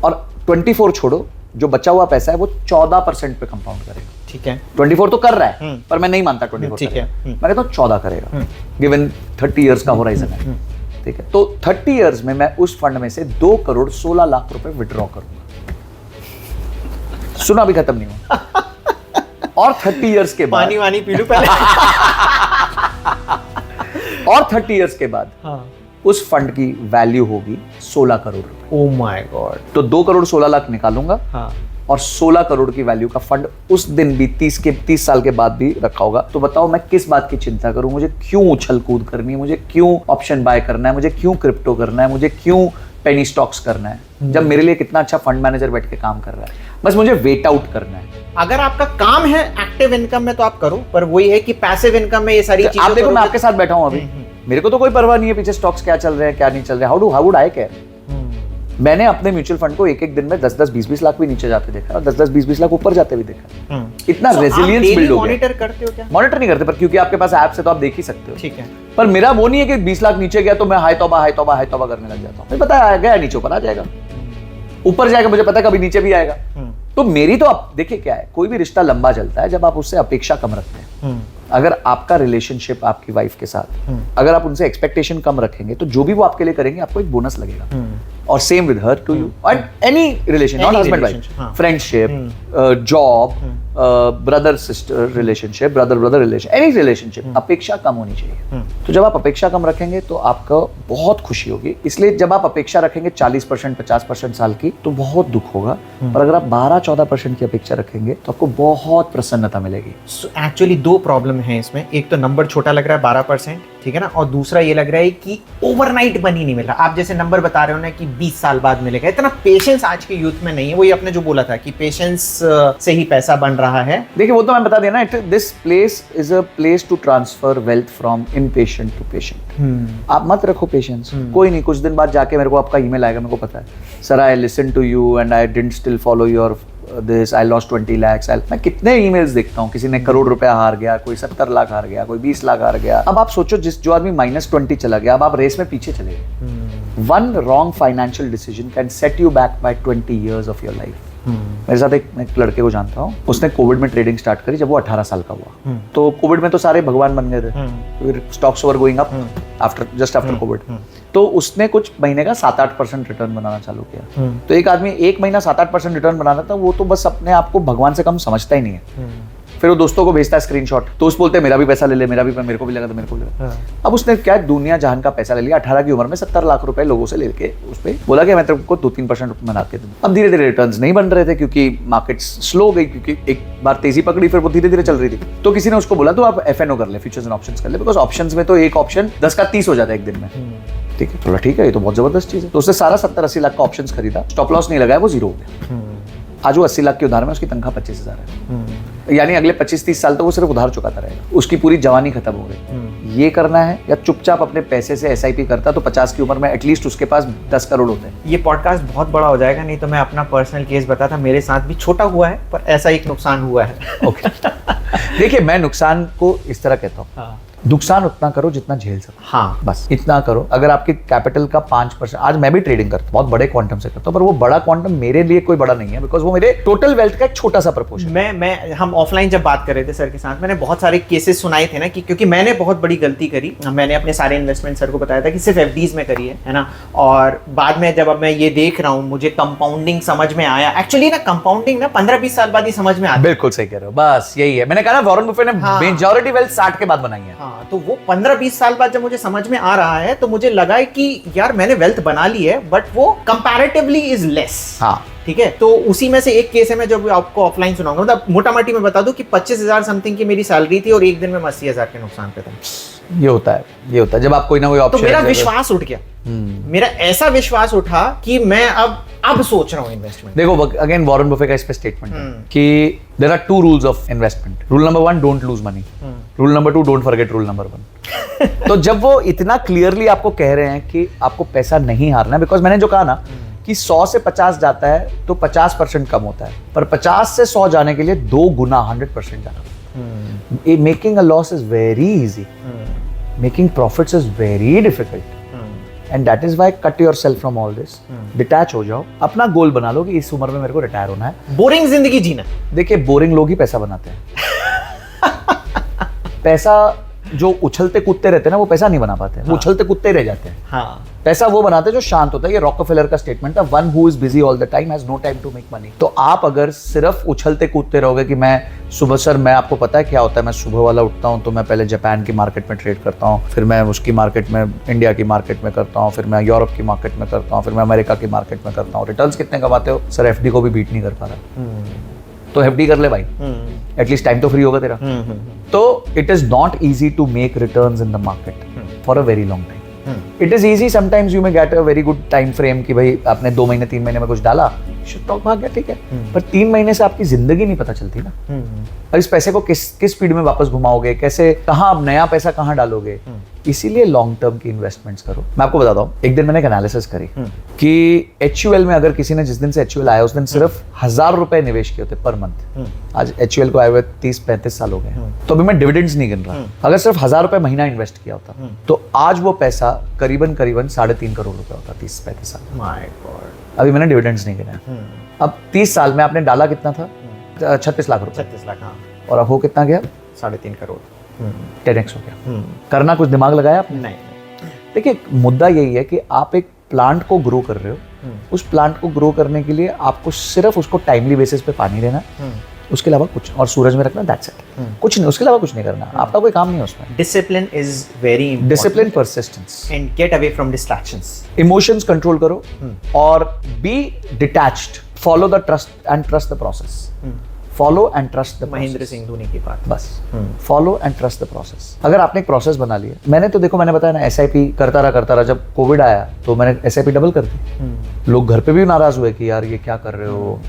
और 24 छोड़ो, जो बचा हुआ पैसा है वो 14% पे कंपाउंड करेगा। ठीक है। 24 तो कर रहा है, पर मैं नहीं मानता 24 ठीक है। मैं कहता हूँ 14 करेगा, गिवन 30 इयर्स का होराइजन है। ठीक है। तो 30 इयर्स में मैं उस फंड में से 2 करोड़ 16 लाख रुपए विड्रॉ करूंगा। सुना, अभी खत्म नहीं हुआ। और 30 इयर्स के बाद पानी पी लूं पहले। और 30 इयर्स के बाद उस फंड की वैल्यू होगी 16 करोड़ रुपए। Oh my god. तो 2 करोड़ 16 लाख निकालूंगा। और 16 करोड़ की वैल्यू का फंड उस दिन भी 30 साल के बाद भी रखा होगा। तो बताओ मैं किस बात की चिंता करूं? मुझे क्यों उछल कूद करनी है? मुझे क्यों ऑप्शन बाय करना है? मुझे क्यों क्रिप्टो करना है? मुझे क्यों पेनी स्टॉक्स करना है, जब मेरे लिए कितना अच्छा फंड मैनेजर बैठ के काम कर रहा है? बस मुझे वेट आउट करना है। अगर आपका काम है एक्टिव इनकम में तो आप करो, पर वही है कि पैसिव इनकम में ये सारी चीजें। आप देखो, मैं आपके साथ बैठा हूं अभी, मेरे को तो कोई परवाह नहीं है पीछे स्टॉक्स क्या चल रहे हैं क्या नहीं चल रहे। How would I care? मैंने अपने म्यूचुअल फंड को एक दिन में 10-10, 20-20 लाख भी नीचे जाते देखा और 10-10, 20-20 लाख ऊपर जाते भी देखा। इतना रेजिलियंस बिल्ड हो गया। मॉनिटर करते हो क्या? मॉनिटर नहीं करते, पर क्योंकि आपके पास ऐप्स है तो आप देख ही सकते हो। ठीक है। पर मेरा वो नहीं है कि 20 लाख नीचे गया तो मैं हाय तौबा करने लग जाता हूँ। मुझे पता है गया नीचे ऊपर आ जाएगा, ऊपर जाएगा, मुझे पता है कभी नीचे भी आएगा। तो मेरी तो आप देखिए क्या है, कोई भी रिश्ता लंबा चलता है जब आप उससे अपेक्षा कम रखते हैं। अगर आपका रिलेशनशिप आपकी वाइफ के साथ, अगर आप उनसे एक्सपेक्टेशन कम रखेंगे तो जो भी वो आपके लिए करेंगे आपको एक बोनस लगेगा। और same with her to you and any relation, not husband wife, friendship, job, brother sister relationship, brother relation, any relationship, अपेक्षा कम होनी चाहिए। तो जब आप अपेक्षा कम रखेंगे तो आपको बहुत खुशी होगी। इसलिए जब आप अपेक्षा रखेंगे 40% 50% साल की तो बहुत दुख होगा, और अगर आप 12-14% की अपेक्षा रखेंगे तो आपको बहुत प्रसन्नता मिलेगी। एक्चुअली दो प्रॉब्लम है इसमें, एक तो नंबर छोटा लग रहा है 12%, ठीक है ना, और दूसरा ये लग रहा है कि ओवरनाइट मनी नहीं मिल रहा। आप जैसे नंबर बता रहे हो ना कि 20 साल बाद मिलेगा, इतना पेशेंस आज के यूथ में नहीं है। वही आपने जो बोला था कि पेशेंस से ही पैसा बन रहा है। देखिए वो तो मैं बता दिया ना, this place is a place to transfer wealth from impatient to patient. आप मत रखो पेशेंस, कोई नहीं, कुछ दिन बाद जाके मेरे को आपका ईमेल आएगा, मेरे को पता है, sir I listen to you and I didn't still follow your this, I lost 20 lakhs। मैं कितने ईमेल्स देखता हूँ, किसी ने करोड़ रुपया हार गया, कोई 70 लाख हार गया, कोई 20 लाख हार गया। अब आप सोचो जो आदमी -20 चला गया, अब आप रेस में पीछे चले गए। One wrong financial decision can set you back by 20 years of your life. मेरे साथ एक लड़के को जानता हूँ, उसने कोविड में ट्रेडिंग स्टार्ट करी जब वो 18 साल का हुआ। तो कोविड में तो सारे भगवान बन गए थे, फिर stocks were going up just after Covid. तो उसने कुछ महीने का 7-8% रिटर्न बनाना चालू किया। तो एक आदमी 1 महीना 7-8% रिटर्न बनाना था, वो तो बस अपने आप को भगवान से कम समझता ही नहीं है। फिर वो दोस्तों को भेजता है स्क्रीनशॉट, तो उस बोलते हैं मेरा भी पैसा ले ले, मेरे को भी लगा तो मेरे को भी लगा। अब उसने क्या दुनिया जहान का पैसा ले लिया, 18 की उम्र में 70 लाख रुपए लोगों से लेके उस पे बोला कि मैं तेरे को 2-3% बना के दूं। अब धीरे धीरे रिटर्न्स नहीं बन रहे थे क्योंकि मार्केट स्लो गई, क्योंकि एक बार तेजी पकड़ी फिर वो धीरे धीरे चल रही थी। तो किसी ने उसको बोला तो आप FNO कर ले, फ्यूचर्स एंड ऑप्शंस कर ले, बिकॉज ऑप्शंस में तो एक ऑप्शन 10 का 30 हो जाता है एक दिन में। ठीक है, बोला ठीक है, ये तो बहुत जबरदस्त चीज है। तो उसने सारा 70-80 लाख का ऑप्शंस खरीदा, स्टॉप लॉस नहीं लगाया, वो 0 हो गया। आज वो 80 लाख के उधार में, उसकी तनख्वाह 25,000 है। यानी अगले 25-30 साल तक वो सिर्फ उधार चुकाता रहेगा, उसकी पूरी जवानी खत्म हो गई। ये करना है या चुपचाप अपने पैसे से SIP करता तो 50 की उम्र में एटलीस्ट उसके पास 10 करोड़ होते हैं। ये पॉडकास्ट बहुत बड़ा हो जाएगा, नहीं तो मैं अपना पर्सनल केस बताता। मेरे साथ भी छोटा हुआ है पर ऐसा एक नुकसान हुआ है। ओके देखिए, मैं नुकसान को इस तरह कहता हूँ, नुकसान उतना करो जितना झेल सको। हाँ, बस इतना करो। अगर आपकी कैपिटल का 5%, आज मैं भी ट्रेडिंग करता हूँ, बहुत बड़े क्वांटम से करता हूँ, पर वो बड़ा क्वांटम मेरे लिए कोई बड़ा नहीं है, बिकॉज वो मेरे टोटल वेल्थ का एक छोटा सा प्रपोर्शन। हम ऑफलाइन जब बात कर रहे थे सर के साथ, मैंने बहुत सारे केसेस सुनाए थे ना कि क्योंकि मैंने बहुत बड़ी गलती करी। मैंने अपने सारे इन्वेस्टमेंट सर को बताया था कि सिर्फ FDs में करी है ना, और बाद में जब अब मैं ये देख रहा हूँ, मुझे कंपाउंडिंग समझ में आया। एक्चुअली ना कंपाउंडिंग ना 15-20 साल बाद ही समझ में आता है। बिल्कुल सही कह रहे हो, बस यही है। मैंने कहा ना, वॉरेन बफे ने मेजॉरिटी वेल्थ 60 के बाद बनाई है। हाँ, तो वो 15-20 साल बाद जब मुझे समझ में आ रहा है तो मुझे लगा है कि यार मैंने वेल्थ बना ली है, बट वो कंपैरेटिवली इज लेस। हाँ, ठीक है। तो उसी में से एक केस है, मैं जब आपको ऑफलाइन सुनाऊंगा, मतलब मोटा मोटी मैं बता दूं कि 25,000 समथिंग की मेरी सैलरी थी और एक दिन में 80,000 के नुकसान पे था। ये होता है जब आप कोई ना कोई ऑप्शन। तो मेरा विश्वास उठ गया, मेरा ऐसा विश्वास उठा कि मैं अब सोच रहा हूँ इन्वेस्टमेंट। देखो अगेन वॉरेन बफे का इस पे स्टेटमेंट है कि there are 2 rules of investment. Rule number 1, don't lose money. Rule number 2, don't forget rule number 1। तो जब वो इतना क्लियरली आपको कह रहे हैं कि आपको पैसा नहीं हारना, बिकॉज मैंने जो कहा ना कि 100 से 50 जाता है तो 50% कम होता है, पर 50 से 100 जाने के लिए 2 गुना 100% जाना। Making a loss is very easy, making profits is very difficult, and that is why cut yourself from all this. Detach हो जाओ, अपना गोल बना लो कि इस उम्र में मेरे को रिटायर होना है, बोरिंग जिंदगी जीना। देखिए, बोरिंग लोग ही पैसा बनाते हैं। पैसा जो उछलते कूदते रहते हैं ना, वो पैसा नहीं बना पाते, वो उछलते कूदते रह जाते हैं। हाँ, पैसा वो बनाते हैं जो शांत होता है। ये रॉकफेलर का स्टेटमेंट था, one who is busy all the time has no time to make money. तो आप अगर सिर्फ उछलते कूदते रहोगे कि मैं सुबह, सर मैं आपको पता है क्या होता है, मैं सुबह वाला उठता हूँ तो मैं पहले जापान की मार्केट में ट्रेड करता हूँ, फिर मैं उसकी मार्केट में, इंडिया की मार्केट में करता हूँ, फिर मैं यूरोप की मार्केट में करता हूँ, फिर मैं अमेरिका की मार्केट में करता हूँ। रिटर्न्स कितने कमाते हो? सर FD को भी बीट नहीं कर पा रहा। तो FD कर ले भाई, एटलीस्ट टाइम तो फ्री होगा तेरा। तो it is not easy to make returns in the market for a very long time. It is easy sometimes, you may get a very good time frame कि भाई आपने 2 महीने 3 महीने में कुछ डाला, स्टॉक भाग गया, ठीक है, पर 3 महीने से आपकी जिंदगी नहीं पता चलती ना। अब इस पैसे को किस स्पीड में वापस घुमाओगे, कैसे, कहाँ अब नया पैसा कहाँ डालोगे। इसीलिए लॉन्ग टर्म की इन्वेस्टमेंट्स करो। मैं आपको बताता हूँ, एक दिन मैंने एक एनालिसिस करी कि HUL में अगर किसी ने जिस दिन से HUL आया उस दिन सिर्फ 1000 रुपए निवेश किए होते पर मंथ। आज HUL को आए हुए 30-35 साल हो गए, तो अभी मैं डिविडेंड्स नहीं गिन रहा। अगर सिर्फ 1000 रुपए महीना इन्वेस्ट किया होता तो आज वो पैसा करीबन 3.5 करोड़ रुपए होता 30-35 साल। My God. अभी मैंने डिविडेंड्स नहीं गिना। अब 30 साल में आपने डाला कितना था? 36 लाख रुपए। 36 लाख, हाँ। और अब हो कितना गया? 3.5 करोड़। 10x हो गया। करना कुछ दिमाग लगाया आपने? नहीं। देखिए, मुद्दा यही है कि आप एक प्लांट को ग्रो कर रहे हो, उस प्लांट को ग्रो करने के लिए आपको सिर्फ उसको टाइमली बेसिस पे पानी देना, उसके अलावा कुछ, और सूरज में रखना, दैट्स इट। कुछ नहीं, उसके अलावा कुछ नहीं करना। आपका कोई काम नहीं है उसमें। Discipline is very important. Discipline, persistence and get away from distractions. Emotions control करो और be detached. Follow the trust and trust the process. Follow and trust the Mahendra Singh Dhoni की बात। बस follow and trust the process. अगर आपने एक process बना लिया, मैंने तो देखो, मैंने बताया ना, SIP करता रहा। जब कोविड आया तो मैंने SIP डबल कर दी। लोग घर पे भी नाराज हुए कि यार ये क्या कर रहे हो,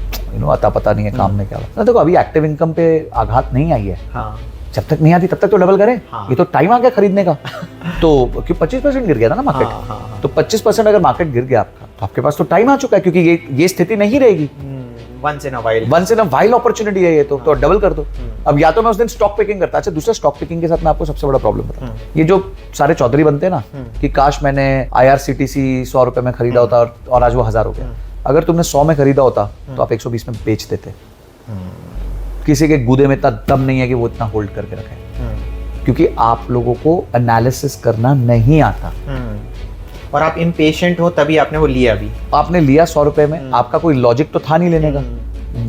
आता पता नहीं है काम में क्या हो। देखो, अभी एक्टिव इनकम पे आघात नहीं आई है। हाँ। जब तक नहीं आती तब तक तो डबल करें। हाँ। ये तो टाइम आ गया खरीदने का। तो क्यों 25% गिर गया था ना मार्केट। हाँ। तो 25% अगर मार्केट गिर गया आपका, तो आपके पास तो टाइम आ चुका है, क्योंकि ये स्थिति नहीं रहेगी। Once in a while opportunity है ये, तो डबल कर दो। अब या तो मैं उस दिन स्टॉक पिकिंग करता। अच्छा, दूसरा स्टॉक पिकिंग के साथ मैं आपको सबसे बड़ा प्रॉब्लम बताता हूं। ये जो सारे चौधरी बनते हैं ना कि काश मैंने IRCTC 100 रुपए में खरीदा होता और आज वो 1000 हो गया। अगर तुमने 100 में खरीदा होता तो आप 120 में बेच देते। किसी के गुदे में इतना दम नहीं है कि वो इतना होल्ड करके रखे, क्योंकि आप लोगों को एनालिसिस करना नहीं आता और आप इम्पेशेंट हो, तभी आपने वो लिया। भी आपने लिया 100 रुपए में, आपका कोई लॉजिक तो था नहीं लेने का।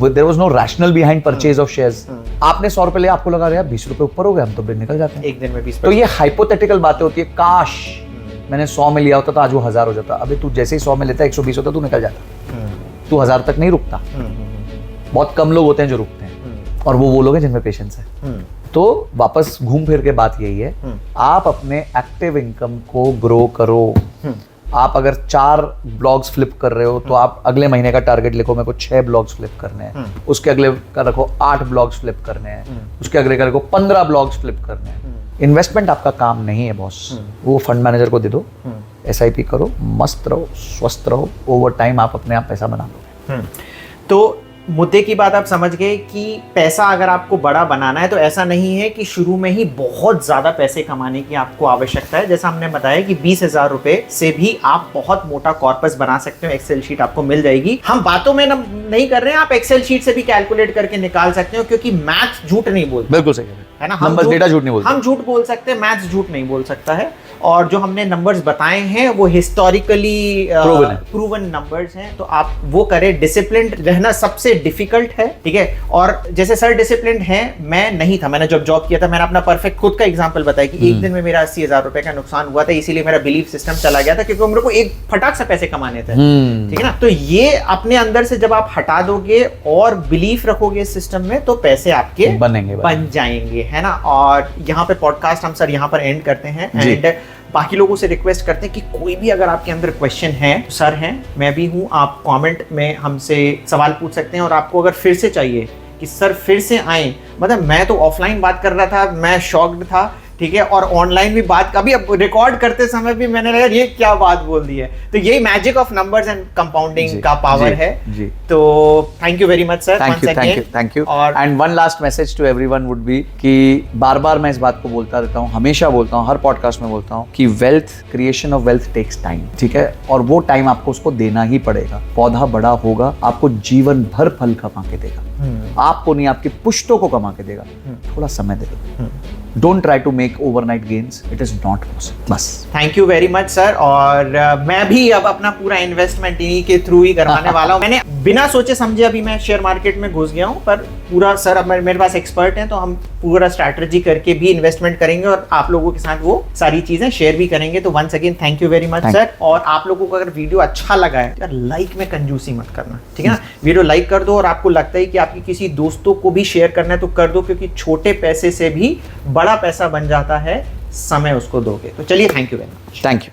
There was no rational behind purchase of shares. आपने 100 रुपए लिया, आपको लगा रहा है 20 रुपए ऊपर हो गए, हम तो बिल निकल जाते हैं एक दिन में 20। तो ये हाइपोथेटिकल बातें होती है। काश मैंने 100 में लिया होता तो आज वो 1000 हो जाता। अबे तू जैसे ही 100 में लेता 120 होता, तू निकल जाता। तू 1000 तक नहीं रुकता। बहुत कम लोग होते हैं जो रुकते हैं, और वो लोग हैं जिनमें पेशेंस है। तो वापस घूम फिर के बात यही है, आप अपने एक्टिव इनकम को ग्रो करो। आप अगर 4 ब्लॉग्स फ्लिप कर रहे हो तो आप अगले महीने का टारगेट लिखो, मेरे को 6 ब्लॉग्स फ्लिप करने हैं। उसके अगले का रखो 8 ब्लॉग्स फ्लिप करने हैं। उसके अगले का रखो 15 ब्लॉग्स फ्लिप करने हैं। इन्वेस्टमेंट आपका काम नहीं है बॉस, वो फंड मैनेजर को दे दो। SIP करो, मस्त रहो, स्वस्थ रहो, ओवर टाइम आप अपने आप पैसा बना लोगे। तो मुद्दे की बात आप समझ गए कि पैसा अगर आपको बड़ा बनाना है तो ऐसा नहीं है कि शुरू में ही बहुत ज्यादा पैसे कमाने की आपको आवश्यकता है। जैसा हमने बताया कि 20,000 रुपए से भी आप बहुत मोटा कॉर्पस बना सकते हो। एक्सेल शीट आपको मिल जाएगी। हम बातों में नहीं कर रहे हैं, आप एक्सेल शीट से भी कैलकुलेट करके निकाल सकते हो, क्योंकि मैथ झूठ नहीं बोलता। बिल्कुल सही है ना, नंबर डेटा झूठ नहीं बोलता। हम झूठ बोल सकते हैं, मैथ झूठ नहीं बोल सकता है। और जो हमने नंबर्स बताए हैं वो हिस्टोरिकली प्रूवन नंबर्स हैं, तो आप वो करें। डिसिप्लिन रहना सबसे डिफिकल्ट है, ठीक है। और जैसे सर डिसिप्लिन है, मैं नहीं था। मैंने जब जॉब किया था, मैंने अपना परफेक्ट खुद का एग्जांपल बताया कि एक दिन में मेरा 80,000 रुपए का नुकसान हुआ था, इसीलिए मेरा बिलीफ सिस्टम चला गया था, क्योंकि मेरे को एक फटाक से पैसे कमाने थे, ठीक है ना। तो ये अपने अंदर से जब आप हटा दोगे और बिलीफ रखोगे इस सिस्टम में, तो पैसे आपके बन जाएंगे, है ना। और यहाँ पे पॉडकास्ट हम सर यहाँ पर एंड करते हैं। एंड बाकी लोगों से रिक्वेस्ट करते हैं कि कोई भी अगर आपके अंदर क्वेश्चन है, सर हैं, मैं भी हूं, आप कमेंट में हमसे सवाल पूछ सकते हैं। और आपको अगर फिर से चाहिए कि सर फिर से आए, मतलब मैं तो ऑफलाइन बात कर रहा था, मैं शॉक्ड था, ठीक है, और ऑनलाइन भी बात, कभी अब रिकॉर्ड करते समय भी मैंने लगा ये क्या बात बोल दी है। तो यही magic of numbers and compounding का पावर है। जी। तो thank you very much sir. Thank you. और and one last message to everyone would be कि बार बार मैं इस बात को बोलता रहता हूँ, हमेशा बोलता हूँ, हर पॉडकास्ट में बोलता हूँ कि creation of wealth takes time, ठीक है, और वो टाइम आपको उसको देना ही पड़ेगा। पौधा बड़ा होगा, आपको जीवन भर फल कमा के देगा, आपको नहीं, आपकी पुश्तों को कमा के देगा। थोड़ा समय देगा। Don't try to make overnight gains. It is not possible. बस। Thank you very much sir। और मैं भी अब अपना पूरा इन्वेस्टमेंट इन्हीं के थ्रू ही करवाने वाला हूँ। मैंने बिना सोचे समझे अभी मैं शेयर मार्केट में घुस गया हूँ, पर पूरा सर अब मेरे पास एक्सपर्ट हैं, तो हम पूरा स्ट्रैटेजी करके भी इन्वेस्टमेंट करेंगे और आप लोगों के साथ वो सारी चीजें शेयर भी करेंगे। तो once again thank you very much sir. और आप लोगों को अगर वीडियो अच्छा लगा है यार, लाइक में कंजूसी मत करना, ठीक है ना। वीडियो लाइक कर दो, और आपको लगता है कि आपकी किसी दोस्तों को भी शेयर करना है तो कर दो, क्योंकि छोटे पैसे से भी बड़ा पैसा बन जाता है, समय उसको दोगे। तो चलिए, thank you very much. Thank you.